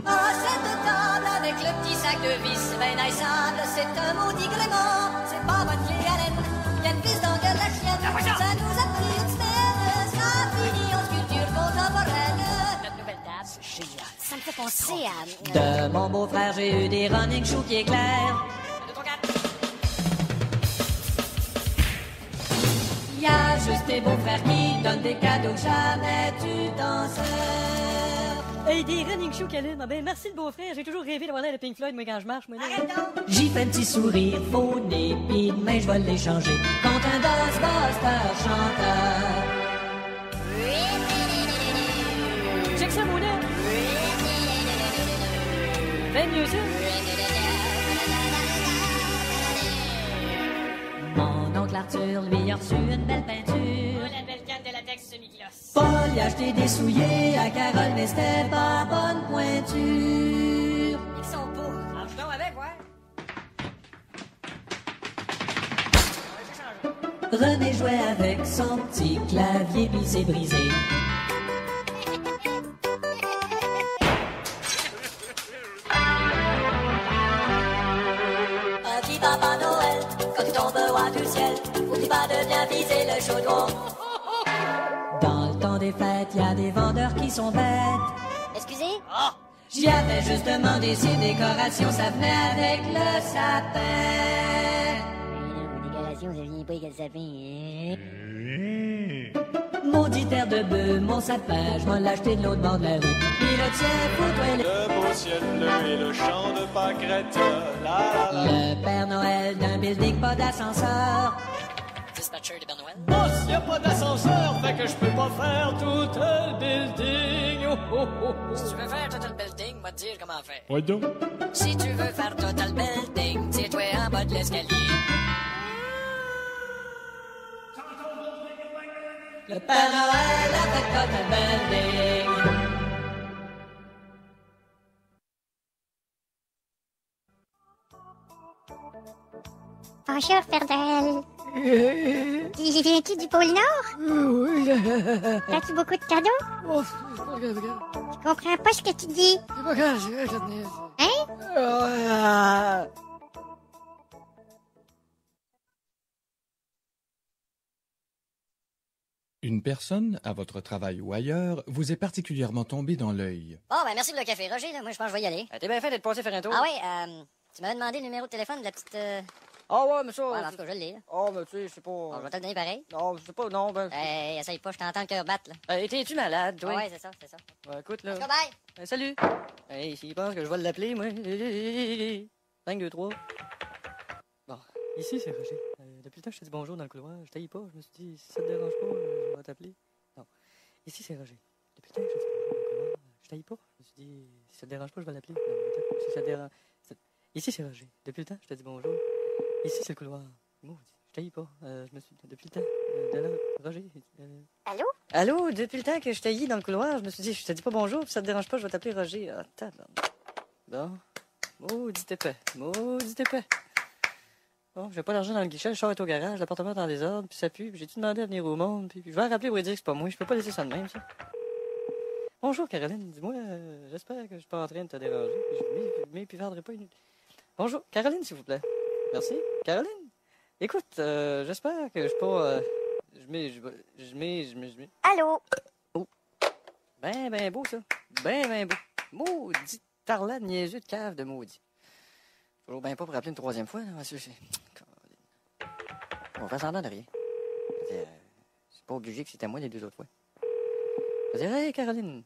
Ah, cette table avec le petit sac de vis ben naissable, c'est un maudit gréement. C'est pas votre vieille haleine, y a une vis dans le gueule de la chienne. Ça nous a pris une semaine, ça a fini en sculpture contemporaine. Notre nouvelle table, c'est génial. Ça me fait penser à... De mon beau-frère, j'ai eu des running shoes qui éclairent. Y a juste tes beaux-frères qui donnent des cadeaux que jamais tu t'en sers. Hey, des running shoes qu'elle aime. Ben, merci le beau-frère. J'ai toujours rêvé d'avoir l'air de Pink Floyd, moi, quand je marche, moi. J'y fais un petit sourire faux nez, pis demain je vais l'échanger contre un Ghostbuster chanteur. Check ça, mon œuf. Ben mieux ça. Mon oncle Arthur, lui, a reçu une belle peinture. La belle canne de latex semi-gloss. Paul y a acheté des souliers à Carole, mais c'était pas bonne pointure. Ils sont beaux. Marche donc avec, ouais. René jouait avec son petit clavier, puis c'est brisé. Petit Papa Noël, quand tu tomberas du ciel, oublie pas de bien viser le chaudron. Dans le temps des fêtes, y a des vendeurs qui sont bêtes. Excusez? J'y avais juste demandé si décoration ça venait avec le sapin. Décoration, ça vient pas avec le sapin, Maudit air de bœuf, mon sapin, je vais l'acheter de l'autre bord de la rue. Puis le tien, pour toi, le beau ciel bleu et le champ de pâquerettes. La, la, la. Le Père Noël d'un building, pas d'ascenseur. Dispatcher de Père Noël. Boss, y a pas d'ascenseur, fait que je peux pas faire tout le building. Oh, oh, oh, oh. Si tu veux faire Total Building, va te dire comment faire. Ouais donc. Si tu veux faire Total Building, tire-toi en bas de l'escalier. Le Père Noël a fait Total Building. Bonjour, Père Noël. Il vient-tu du pôle Nord? Oui. As-tu beaucoup de cadeaux? Oh, c'est pas grave, regarde. Je comprends pas ce que tu dis. C'est pas grave, je vais te tenir. Hein? Une personne, à votre travail ou ailleurs, vous est particulièrement tombée dans l'œil. Bon, ben merci pour le café. Roger, là, moi, je pense que je vais y aller. T'es bien fait d'être passé faire un tour. Ah oui, tu m'avais demandé le numéro de téléphone de la petite... Ah ouais, mais ça... Ouais, en tout cas, je l'ai, là. Oh, mais tu sais, c'est pas... Bon, je vais te le donner pareil. Non, je sais pas, non, ben... Hey, essaye pas, je t'entends le cœur battre, là. T'es-tu malade, toi? Ouais, c'est ça, c'est ça. Ouais, écoute, là... Let's go, bye! Salut! Hey, s'il pense que je vais l'appeler, moi... 5, 2, 3... Bon, ici, c'est Roger. Depuis le temps que je te dis bonjour dans le couloir, je t'haïs pas. Je me suis dit, si ça te dérange pas, je vais t'appeler. Non. Ici, c'est Roger. Depuis le temps que je te dis bonjour dans le couloir, je t'haïs pas. Je me suis dit, si ça te dérange pas, je vais l'appeler. Non, peut-être si ça te dérange... Ici, c'est Roger. Depuis le temps que je te dis bonjour. Ici, c'est le couloir. Maudit. Je t'haïs pas. Je me suis... Depuis le temps... de là... Roger... Allô? Allô? Depuis le temps que je t'haïs dans le couloir, je me suis dit, je te dis pas bonjour, puis ça te dérange pas, je vais t'appeler Roger. Ah, tabarnak. Bon. Maudit épais. Maudit épais. Bon, j'ai pas d'argent dans le guichet, le char est au garage, l'appartement est en désordre, puis ça pue, puis j'ai tout demandé à venir au monde, puis je vais rappeler pour lui dire que c'est pas moi, je peux pas laisser ça de même, ça. Bonjour, Caroline, dis-moi, j'espère que je suis pas en train de te déranger, je m'épivarderai pas inutile. Bonjour, Caroline, s'il vous plaît. Merci. Caroline? Écoute, j'espère que je suis pas... je mets... Allô? Oh. Ben beau, ça. Ben beau. Maudit tarlat niaiseux de cave de maudit. Toujours bien pas pour rappeler une troisième fois, là. C'est... On va faire semblant de rien. C'est pas obligé que c'était moi les 2 autres fois. Je vais dire, hey, Caroline.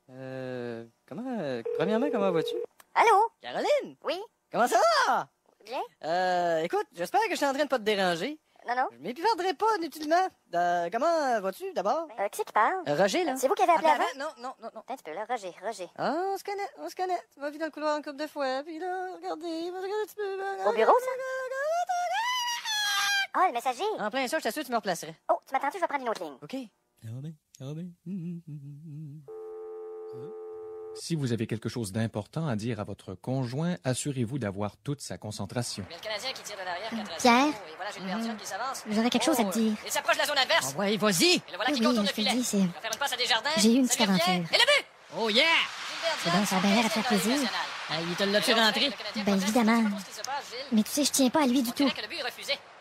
Premièrement, comment vas-tu? Allô? Caroline? Oui? Comment ça va? Bien? Écoute, j'espère que je suis en train de pas te déranger. Non. Je m'épivarderai pas inutilement. Comment vas-tu, d'abord? Qui c'est qui parle? Roger, là. C'est vous qui avez appelé avant? Non. Attends un petit peu, là. Roger. Ah, on se connaît. Tu m'as vu dans le couloir une couple de fois, puis là, regardez un petit peu. Au bureau, ça? Ah, le messager. En plein ça, je t'assure que tu me replacerais. Oh, tu m'attends-tu? Je vais prendre une autre ligne. OK. Si vous avez quelque chose d'important à dire à votre conjoint, assurez-vous d'avoir toute sa concentration. Le Canadien qui tire de l'arrière, 4-0. Pierre? Et voilà, Jules Berthiaume qui s'avance. J'aurais quelque chose à te dire. Il s'approche de la zone adverse. Ah ouais, vas-y. Et le voilà qui Oui, contourne le je te filet. dis, c'est... Il va faire une passe à Desjardins. J'ai eu une Ça petite vient bien. aventure. Et le but! Oh yeah! C'est donc, ça a bien l'air à te faire plaisir. Il te l'a fait rentrer. Ben évidemment. Mais tu sais, je tiens pas à lui du tout.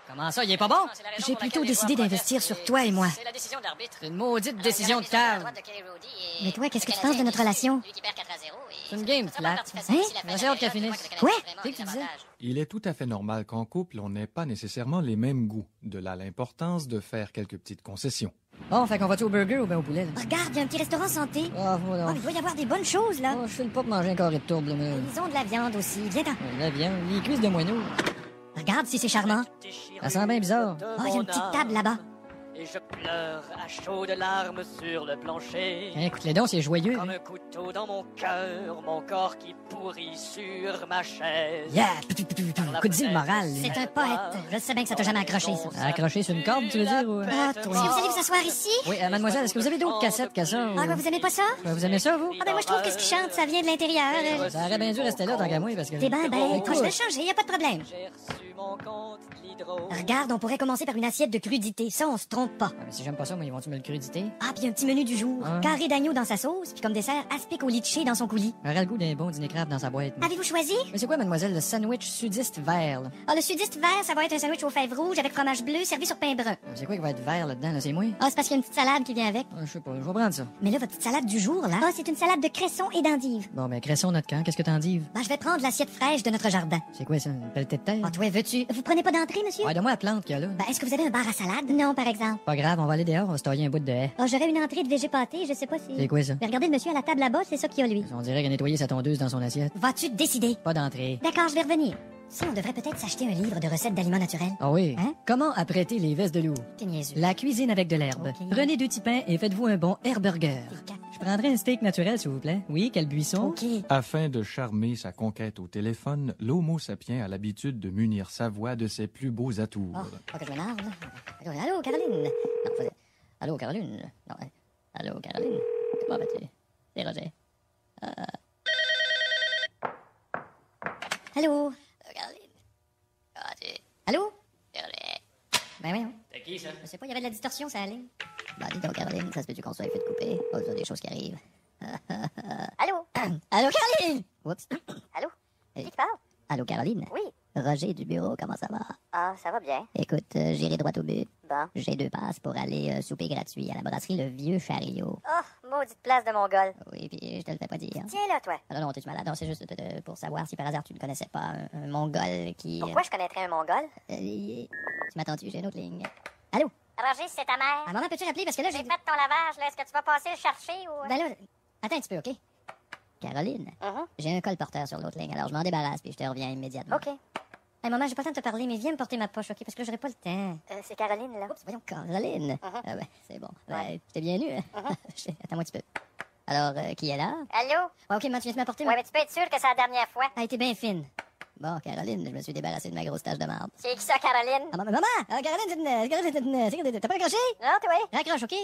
Comment ça, il est pas bon? J'ai plutôt décidé d'investir sur toi et moi. C'est la décision de l'arbitre. C'est une maudite décision de cave. Mais toi, qu'est-ce que tu penses de notre relation? C'est une game plate. Hein? J'ai hâte qu'elle finisse. Quoi? Tu sais que tu disais? Il est tout à fait normal qu'en couple, on n'ait pas nécessairement les mêmes goûts. De là l'importance de faire quelques petites concessions. Bon, fait qu'on va-tu au burger ou bien au poulet? Là? Regarde, il y a un petit restaurant santé. Ah, voilà. Oh, il doit y avoir des bonnes choses, là. Oh, je file pas pour manger un carré de tourbe, là, mais... Ils ont de la viande aussi. Viens-t'en. La viande, les cuisses de moineau. Regarde si c'est charmant. Ça sent bien bizarre. Oh, il y a une petite table là-bas. Et je pleure à chaudes larmes sur le plancher. Écoute, les dons, c'est joyeux. Comme un couteau dans mon cœur, mon corps qui pourrit sur ma chaise. Yeah! Coup de le moral. C'est un poète. Je sais bien que ça t'a jamais accroché, ça. Accroché sur une corde, tu veux dire? Ou... Ah, toi. Est-ce que vous allez vous asseoir ici? Oui, mademoiselle, est-ce que vous avez d'autres cassettes que ça? Ah, quoi, vous aimez pas ça? Vous aimez ça, vous? Ah, ben moi, je trouve que ce qui chante, ça vient de l'intérieur. Ça aurait bien dû rester là, tant qu'à moi, parce que... T'es ben, Écoute. je vais le changer, y a pas de problème. J'ai reçu mon compte d'hydro. Regarde, on pourrait commencer par une assiette de crudité. Ça, on se trompe pas. Ah, mais si j'aime pas ça, moi, ils vont-tu me le cruditer? Ah, puis un petit menu du jour. Ah. Carré d'agneau dans sa sauce, puis comme dessert, aspic au litché dans son coulis. J'aurais le goût d'un bon dîner crabe dans sa boîte. moi. Avez-vous choisi? Mais c'est quoi, mademoiselle, le sandwich sudiste vert, là? Ah, le sudiste vert, ça va être un sandwich aux fèves rouges avec fromage bleu servi sur pain brun. C'est quoi qui va être vert là-dedans, là? C'est moi? Ah, c'est parce qu'il y a une petite salade qui vient avec. Ah, je sais pas, je vais prendre ça. Mais là, votre petite salade du jour, là. Ah, c'est une salade de cresson et d'endive. Bon, ben, cressons notre camp. Qu'est-ce que t'en dis? Ben, je vais prendre l'assiette fraîche de notre jardin. C'est quoi ça? Une pelletée de terre? Ah, toi, veux-tu? Vous prenez pas d'entrée, monsieur? Ouais, donne-moi la plante qu'il y a là. Ben, est-ce que vous avez un bar à salade? Non, par exemple. Pas grave, on va aller dehors, on va se tailler un bout de haie. Ah, j'aurais une entrée de végé pâté, je sais pas si... C'est quoi ça? Mais regardez le monsieur à la table là-bas, c'est ça qu'il y a, lui. On dirait qu'il a nettoyé sa tondeuse dans son assiette. Vas-tu te décider? Pas d'entrée. D'accord, je vais revenir. Ça, on devrait peut-être s'acheter un livre de recettes d'aliments naturels. Ah oui? Hein? Comment apprêter les vestes de loup? T'es niaiseux. La cuisine avec de l'herbe. Ok. Prenez 2 petits pains et faites-vous un bon burger. Je prendrai un steak naturel, s'il vous plaît. Oui, quel buisson? OK. Afin de charmer sa conquête au téléphone, l'homo sapien a l'habitude de munir sa voix de ses plus beaux atours. Oh, pas que je m'énerve, là. Allô, Caroline? Non, faisais... Allô, Caroline? Non, hein. Allô, Caroline? Comment vas-tu? C'est Roger. Allô? Caroline. Ah, tu... Allô? Caroline. Ben voyons. C'est qui, ça? Je sais pas, il y avait de la distorsion, ça allait. Bah, dis donc, Caroline, ça se peut-tu qu'on soit fait de couper? Oh, ça, des choses qui arrivent. Allô? Allô, Caroline? Oups. Allô? Qui parle? Allô, Caroline? Oui. Roger du bureau, comment ça va? Ah, ça va bien. Écoute, j'irai droit au but. Bon. J'ai 2 passes pour aller souper gratuit à la brasserie Le Vieux Chariot. Oh, maudite place de Mongol. Oui, puis je te le fais pas dire. Tiens là, toi. Ah non, t'es-tu malade? Non, c'est juste pour savoir si par hasard tu ne connaissais pas un Mongol qui... Pourquoi je connaîtrais un Mongol? Tu m'attends-tu? J'ai une autre ligne. Allô? Roger, c'est ta mère. Ah, maman, peux-tu rappeler? Parce que là, J'ai fait ton lavage, là. Est-ce que tu vas passer le chercher ou... Ben là, attends un petit peu, OK? Caroline, j'ai un colporteur sur l'autre ligne, alors je m'en débarrasse puis je te reviens immédiatement. OK. Hey, maman, j'ai pas le temps de te parler, mais viens me porter ma poche, OK? Parce que là, j'aurai pas le temps. C'est Caroline, là. Oups, voyons, Caroline. Ah ben, c'est bon. Ben, Ouais. t'es bien nu, hein? Attends-moi un petit peu. Alors, qui est là? Allô? Ouais, OK, maman, tu viens de m'apporter, Ouais, mais tu peux être sûr que c'est la dernière fois. Ah, t'es bien fine. Bon, Caroline, je me suis débarrassé de ma grosse tache de marde. C'est qui ça, Caroline? Ah, maman! Caroline, t'as pas raccroché? Non, toi? Raccroche, OK?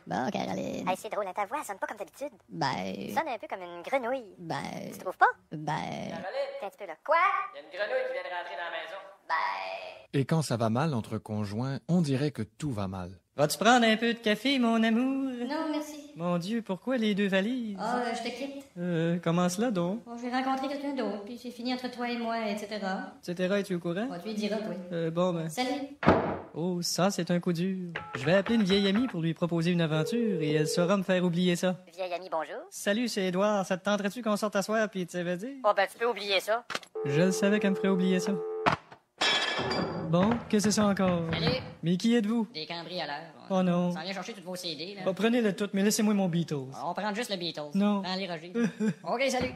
Bon, Caroline. Hey, c'est drôle, hein, ta voix, elle sonne pas comme d'habitude. Ben... Elle sonne un peu comme une grenouille. Ben... Tu trouves pas? Ben... Tiens un petit peu, là. Quoi? Il y a une grenouille qui vient de rentrer dans la maison. Ben... Et quand ça va mal entre conjoints, on dirait que tout va mal. Vas-tu prendre un peu de café, mon amour? Non, merci. Mon Dieu, pourquoi les 2 valises? Ah, je te quitte. Comment cela donc? Bon, j'ai rencontré quelqu'un d'autre, puis c'est fini entre toi et moi, etc. Etc. Es-tu au courant? Bon, tu lui diras, toi. Bon, ben... Salut. Oh, ça, c'est un coup dur. Je vais appeler une vieille amie pour lui proposer une aventure et elle saura me faire oublier ça. Vieille amie, bonjour. Salut, c'est Édouard. Ça te tenterait-tu qu'on sorte à soir puis tu savais dire? Oh, ben, tu peux oublier ça. Je le savais qu'elle me ferait oublier ça. Bon, qu'est-ce que c'est ça encore? Salut. Mais qui êtes-vous? Des cambrioleurs. Oh non. Ça vient chercher tous vos CD, là. Bon, prenez-le tout, mais laissez-moi mon Beatles. On prend juste le Beatles. Non. Prends les Roger. OK, salut.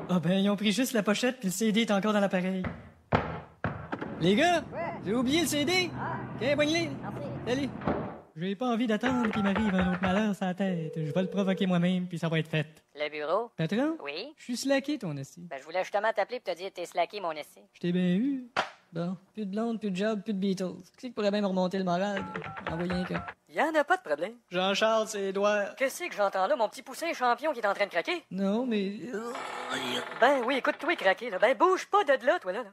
Ah ben, ils ont pris juste la pochette puis le CD est encore dans l'appareil. Les gars, j'ai oublié le CD. OK, pogne-les. Salut. J'ai pas envie d'attendre qu'il m'arrive un autre malheur sur la tête. Je vais le provoquer moi-même puis ça va être fait. Le bureau? Patron? Oui? Je suis slacké, ton esti. Ben, je voulais justement t'appeler pour te dire que t'es slacké, mon essai. Je t'ai bien eu. Bon, plus de blonde, plus de job, plus de Beatles. Qu'est-ce qui pourrait bien me remonter le moral? Envoyer un cas. Y'en a pas de problème. Jean-Charles, c'est Édouard. Qu'est-ce que j'entends là, mon petit poussin champion qui est en train de craquer? Non, mais... Ben oui, écoute-toi craquer, là. Ben bouge pas de là, toi, là.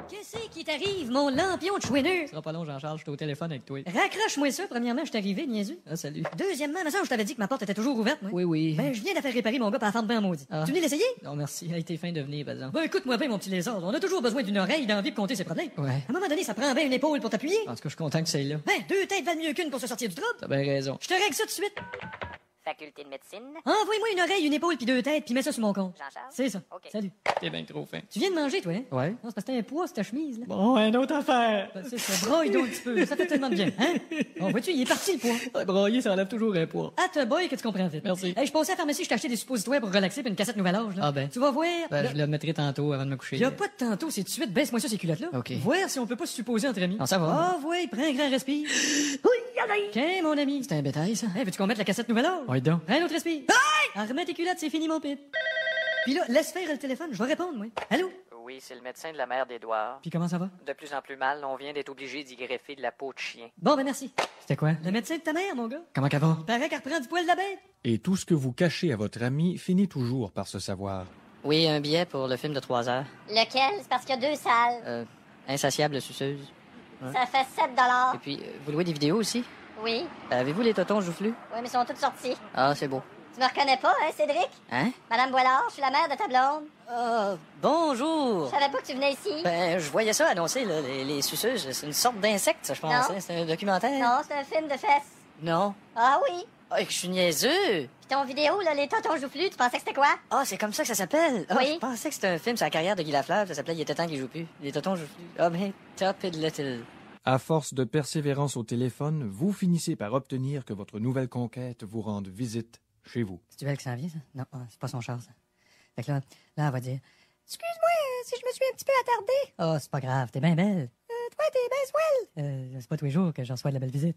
Qu'est-ce qui t'arrive, mon lampion de chouineux? Ce sera pas long, Jean-Charles, je suis au téléphone avec toi. Raccroche-moi ça. Premièrement, je suis arrivé, niaiseux. Ah, salut. Deuxièmement, mais ça, je t'avais dit que ma porte était toujours ouverte, moi. Oui, oui. Ben, je viens de la faire réparer, mon gars, par la femme bien maudit. Ah. Tu venais l'essayer? Non, merci. Il a été fin de venir, par exemple. Ben, écoute-moi bien, mon petit lézard. On a toujours besoin d'une oreille d'envie pour compter ses problèmes. Ouais. À un moment donné, ça prend bien une épaule pour t'appuyer. En tout cas, je suis content que c'est là. Ben, 2 têtes valent mieux qu'une pour se sortir du trouble. T'as bien raison. Je te règle ça tout de suite. Faculté de médecine. Envoie-moi une oreille, une épaule, puis 2 têtes, puis mets ça sur mon compte. Jean-Charles? C'est ça. OK. Salut. T'es bien trop fin. Tu viens de manger, toi, hein? Ouais. Non, c'est parce que t'as un poids sur ta chemise, là. Bon, une autre affaire. Ben, c'est ça. Broille donc un petit peu. Ça fait tellement de bien, hein? Bon, vois-tu, il est parti, le poids. Ouais, broyer, ça enlève toujours un poids. Ah, te boy que tu comprends vite. Merci. Hey, je passais à la pharmacie, je t'ai acheté des suppositoires pour relaxer, puis une cassette Nouvel Âge, là. Ah ben. Tu vas voir. Ben, là, je le mettrai tantôt avant de me coucher. y a pas de tantôt, c'est tout de suite. Baisse-moi ça, ces culottes-là. OK. Voir si on peut pas se supposer entre amis. Non, ça va. Ah, ouais, prends un grand respire. Tiens, mon ami. C'est un bétail, ça. Hey, veux-tu qu'on mette la cassette Nouvel Âge? Ouais, donc. Prends un autre respire. Remets tes culottes, c'est fini, mon pit. Puis là, laisse faire le téléphone, je vais répondre, moi. Allô? Oui, c'est le médecin de la mère d'Édouard. Puis comment ça va? De plus en plus mal, on vient d'être obligé d'y greffer de la peau de chien. Bon, ben merci. C'était quoi? Le médecin de ta mère, mon gars. Comment qu'elle va? Paraît qu'elle reprend du poil de la bête. Et tout ce que vous cachez à votre ami finit toujours par se savoir. Oui, un billet pour le film de 3 heures. Lequel? C'est parce qu'il y a 2 salles. Insatiable suceuse. Ça fait 7 Et puis, vous louez des vidéos aussi? Oui. Avez-vous les totons joufflus? Oui, mais ils sont toutes sortis. Ah, c'est beau. Tu me reconnais pas, hein, Cédric? Hein? Madame Boilard, je suis la mère de ta blonde. Bonjour! Je savais pas que tu venais ici. Ben, je voyais ça annoncé, là, les suceuses. C'est une sorte d'insecte, ça, je pense. Non. Hein? C'est un documentaire? Non, c'est un film de fesses. Non. Ah oui. Ah, que je suis niaiseux! Puis ton vidéo, là, les totons joufflus, tu pensais que c'était quoi? Ah, c'est comme ça que ça s'appelle? Ah, Oui. je pensais que c'était un film sur la carrière de Guy Lafleur. Ça s'appelait Il était temps qu'il joue plus. Les totons jouent plus. Ah, ben, top it little. À force de persévérance au téléphone, vous finissez par obtenir que votre nouvelle conquête vous rende visite chez vous. C'est-tu elle qui s'en vient, ça? Non, c'est pas son char, ça. Fait que là, elle va dire... Excuse-moi si je me suis un petit peu attardée. Oh, c'est pas grave, t'es bien belle. Toi, t'es bien swell. C'est pas tous les jours que je reçois de la belle visite.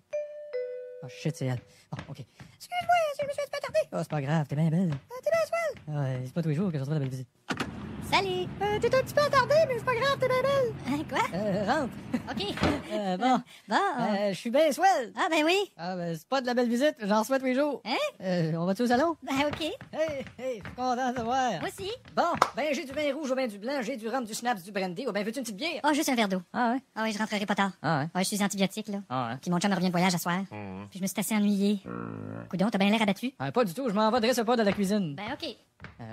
Oh, shit, c'est elle. Bon, OK. Excuse-moi si je me suis un petit peu attardée. Oh, c'est pas grave, t'es bien belle. T'es bien swell. C'est pas tous les jours que je reçois de la belle visite. Salut. T'es un petit peu attardée, mais c'est pas grave, t'es bien belle. Hein, quoi? Rentre. OK. Bon. Bon. Je suis bien swell. Ah, ben oui. Ah, ben, c'est pas de la belle visite, j'en reçois tous les jours. Hein? On va-tu au salon? Ben, OK. Hey, je suis content de te voir. Moi aussi. Bon, ben, j'ai du vin rouge ou bien du blanc, j'ai du rhum, du schnapps, du brandy, ou ben, veux-tu une petite bière? Oh, juste un verre d'eau. Ah, ouais? Ah oui, je rentrerai pas tard. Ah, ouais? Ouais, je suis antibiotique, là. Ah, ouais? Puis mon chum revient de voyage à soir. Puis je me suis assez ennuyée. Coudon, t'as bien l'air abattu? Pas du tout, je m'en vais dresser pas de la cuisine. Ben, OK.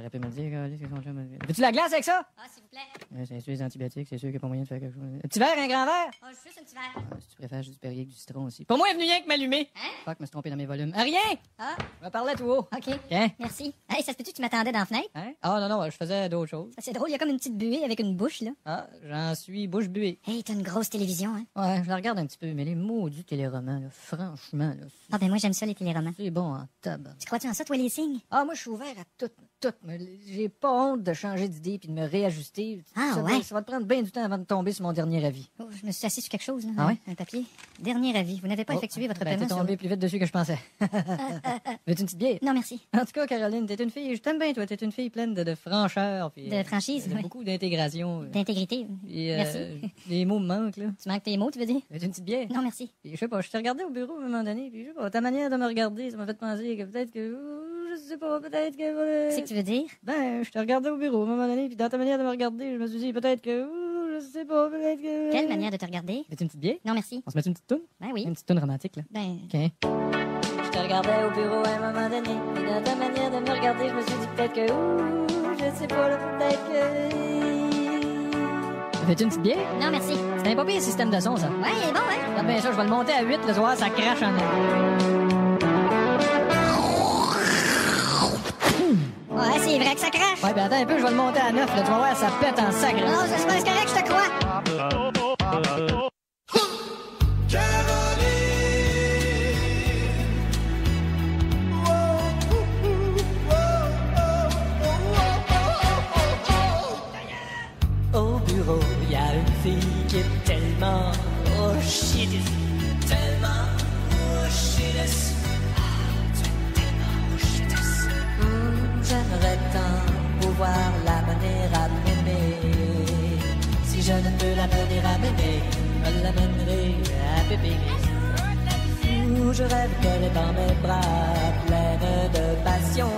aurait pu me le dire, qu'est-ce qu'on chum. Veux-tu la glace avec ça? Ah, s'il vous plaît. C'est sûr, les antibiotiques, c'est sûr qu'il n'y a pas moyen de faire quelque chose. Un petit verre, un grand verre? Oh, juste un petit verre. Si tu préfères juste du Perrier que du citron aussi. Pour moi, il est venu rien que m'allumer. Hein? Fuck, je me suis trompé dans mes volumes. Ah, rien! Ah. Je me parlais tout haut. OK. Hein? Merci. Hey, ça se peut-tu que tu m'attendais dans la fenêtre? Hein? Ah, non, je faisais d'autres choses. C'est drôle, il y a comme une petite buée avec une bouche, là. Ah, j'en suis bouche buée. Hey, t'as une grosse télévision, hein? Ouais, je la regarde un petit peu, mais les maudits téléromans, là, franchement, là. Ah, ben moi, j'aime ça, les téléromans. C'est bon en tabac. Tu crois-tu en ça, toi, les signes? Ah, moi, je suis ouvert à tout. J'ai pas honte de changer d'idée puis de me réajuster. Ah, ça ouais? Ça va te prendre bien du temps avant de tomber sur mon dernier avis. Oh, je me suis assis sur quelque chose, là. Ah, ouais? Un papier. Dernier avis. Vous n'avez pas effectué votre paiement t'es tombé plus vite dessus que je pensais. Veux-tu une petite bière? Non, merci. En tout cas, Caroline, t'es une fille, je t'aime bien, toi. T'es une fille pleine de francheur. Puis, de franchise, oui. Beaucoup d'intégration. D'intégrité. Merci. Les mots me manquent, là. Tu manques tes mots, tu veux dire? Veux-tu une petite bière? Non, merci. Puis, je sais pas, je t'ai regardé au bureau à un moment donné, puis je sais pas, ta manière de me regarder, ça m'a fait penser que peut-être que... je sais pas, peut-être que... Qu'est-ce que tu veux dire? Ben, je te regardais au bureau à un moment donné, puis dans ta manière de me regarder, je me suis dit peut-être que... je sais pas, peut-être que... Quelle manière de te regarder? Veux-tu une petite bière? Non, merci. On se met une petite toune? Ben oui. Une petite toune romantique, là. Ben... OK. Je te regardais au bureau à un moment donné, et dans ta manière de me regarder, je me suis dit peut-être que... je sais pas, là, peut-être que... Veux-tu une petite bière? Non, merci. C'est un pas pire système de son, ça. Ouais, il est bon, hein? Regarde bien ça, je vais le monter à 8 le soir, ça crache en Ouais, c'est vrai que ça crache. Ouais, ben attends un peu, je vais le monter à 9, là, tu vas voir, ça pète en sacre. Non, c'est pas correct, je te crois. Au bureau, il y a une fille qui est tellement shit, tellement shit. J'aimerais tant pouvoir la mener à m'aimer. Si je ne peux la mener à m'aimer, je l'amènerai à bébé. Où je rêve qu'elle est dans mes bras, pleine de passion.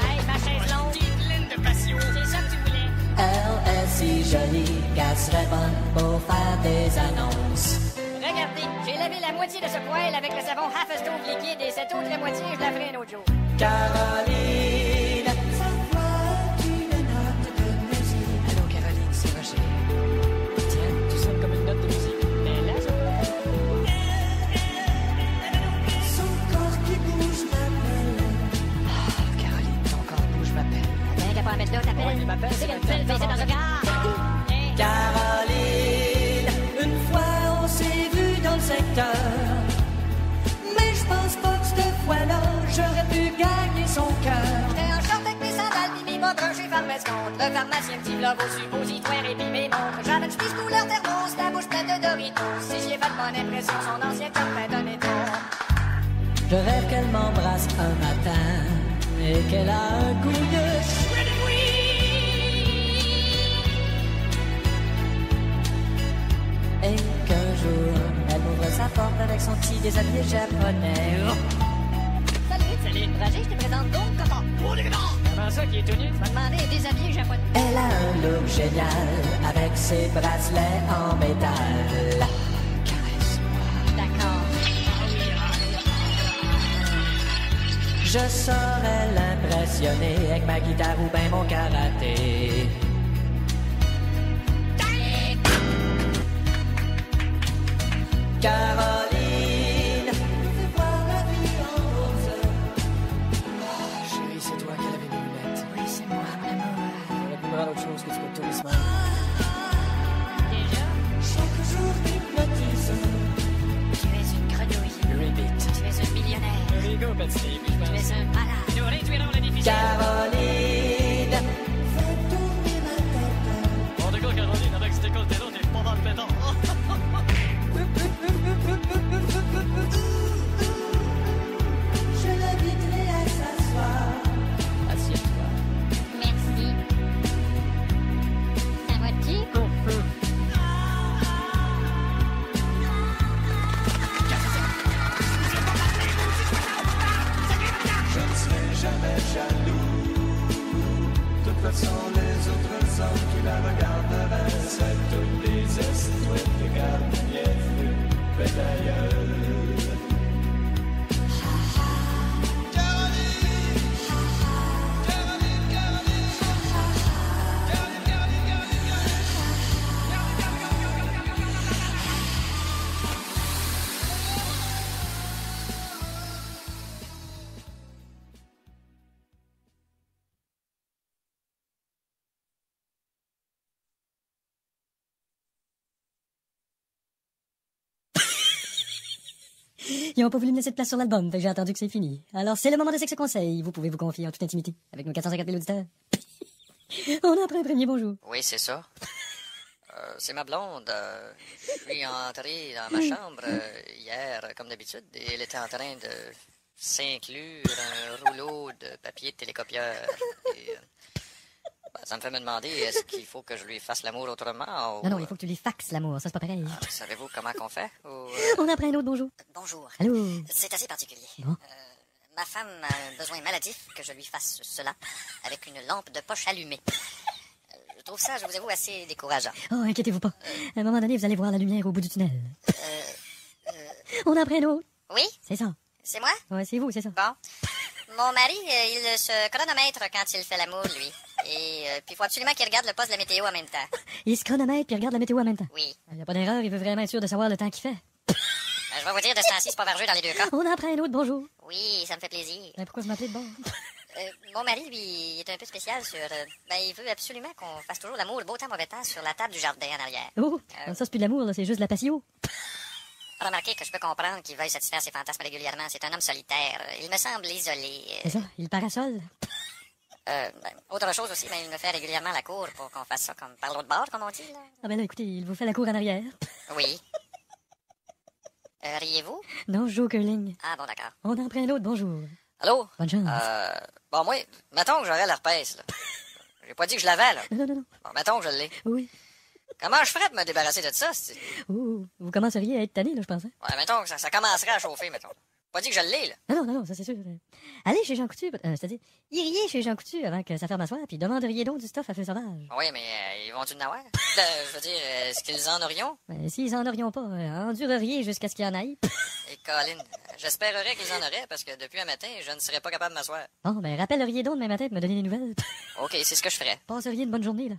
Hey, ma chaise longue, pleine de passion. C'est ça que tu voulais. Elle est si jolie qu'elle serait bonne pour faire des annonces. Regardez, j'ai lavé la moitié de ce poêle avec le savon Half Stove liquide et cette autre moitié, je la ferai un autre jour. Caroline, sa voix est une note de musique. Allô, Caroline, c'est Roger. Tiens, tu sonnes comme une note de musique. Mais là, ça son corps qui bouge m'appelle. Ah, Caroline, ton corps bouge m'appelle. T'as qu'à pas mettre là, t'appelles. Ouais, il m'appelle, C'est c'est qu'une belle baissée dans le gars. Caroline, une fois on s'est vu dans le secteur. Mais je pense pas que cette fois-là, j'aurais pu gagner son cœur. J'étais en short avec mes sandales pis mes bottes chez Pharmasconte. Le pharmacien me dit v'là vos suppositoires et pis mes montres. J'avais une chemise couleur thermos, la bouche pleine de Doritos. Si j'y ai fait de bonne impression, son ancien chum fait un éton. Je rêve qu'elle m'embrasse un matin et qu'elle a un goût de et qu'un jour, elle ouvre sa porte avec son petit déshabillé japonais. Salut, Roger, je te présente donc comment? Comment ça qui est tout nu? Tu m'as demandé déshabillé japonais. Elle a un look génial avec ses bracelets en métal. D'accord. Je saurais l'impressionner avec ma guitare ou ben mon karaté. Caroline, fais voir la vie en rose. Chérie, c'est toi qui avais mes lunettes. Oui, c'est moi, mon amour. J'aurais pu me rendre autre chose que tu fais tous les semaines. Déjà? Chaque jour t'hypnotise. Tu es une grenouille. Repeat. Tu es un millionnaire. Rigo, petit, je Tu pense. es un malade. Nous réduirons le déficit. Caroline, fais tourner ma tête. En tout cas, Caroline, avec cet écoute-là, t'es pas mal pétant. Je l'inviterai à s'asseoir. Assieds-toi. Merci. Ça va-tu? Je ne serai jamais jaloux. De toute façon, les autres hommes qui la regarderaient, c'est toutes les histoires de gardiens, mais d'ailleurs. Ils ont pas voulu me laisser de place sur l'album, fait que j'ai attendu que c'est fini. Alors, c'est le moment de Sexe Conseil. Vous pouvez vous confier en toute intimité avec nos 450 000 auditeurs. On a après un premier bonjour. Oui, c'est ça. C'est ma blonde. Je suis entré dans ma chambre hier, comme d'habitude, et elle était en train de s'inclure un rouleau de papier de télécopieur. Et, ça me fait me demander, est-ce qu'il faut que je lui fasse l'amour autrement ou... Non, il faut que tu lui faxes l'amour, ça c'est pas pareil. Savez-vous comment qu'on fait ou, On a après un autre bonjour. Bonjour. Allô? C'est assez particulier. Bon. Ma femme a un besoin maladif que je lui fasse cela avec une lampe de poche allumée. Je trouve ça, je vous avoue, assez décourageant. Oh, inquiétez-vous pas. À un moment donné, vous allez voir la lumière au bout du tunnel. On a après un autre. Oui? C'est ça. C'est moi? Ouais, c'est vous, c'est ça. Bon. Mon mari, il se chronomètre quand il fait l'amour, lui. Et puis il faut absolument qu'il regarde le poste de la météo en même temps. Il se chronomètre puis il regarde la météo en même temps. Oui. Il n'y a pas d'erreur, il veut vraiment être sûr de savoir le temps qu'il fait. Je vais vous dire, de ce temps-ci, c'est pas vergeux dans les deux cas. On a après un autre bonjour. Oui, ça me fait plaisir. Pourquoi vous m'appelez de bon? Mon mari, lui, il est un peu spécial sur... il veut absolument qu'on fasse toujours l'amour, le beau temps, mauvais temps, sur la table du jardin en arrière. Oh, ça c'est plus de l'amour, là, c'est juste de la patio. Remarquez que je peux comprendre qu'il veuille satisfaire ses fantasmes régulièrement. C'est un homme solitaire. Il me semble isolé. C'est ça, il parasol. Autre chose aussi, il me fait régulièrement la cour pour qu'on fasse ça comme par l'autre bord, comme on dit, là. Ah ben là, écoutez, il vous fait la cour en arrière. Oui. Riez-vous? Non, je joue au curling. Ah bon, d'accord. On en prend un autre, bonjour. Allô? Bonne chance. Bon, moi, mettons que j'aurais l'herpès, là. J'ai pas dit que je l'avais, là. Non. Bon, mettons que je l'ai. Oui. Comment je ferais de me débarrasser de ça? Ouh, vous commenceriez à être tanné, là, je pense. Hein? Ouais, mettons que ça commencerait à chauffer, mettons. Pas dit que je l'ai, là. Non, ça c'est sûr. Allez chez Jean Coutu, c'est-à-dire, iriez chez Jean Coutu avant que ça ferme à soir, puis demanderiez donc du stuff à feu sauvage. Oui, mais ils vont-tu en avoir? Je veux dire, est-ce qu'ils en auriont? S'ils en aurions pas, endureriez jusqu'à ce qu'il y en aille. Et Colin, j'espérerais qu'ils en auraient, parce que depuis un matin, je ne serais pas capable de m'asseoir. Bon, rappelleriez donc demain matin de me donner des nouvelles. OK, c'est ce que je ferais. Passeriez une bonne journée, là.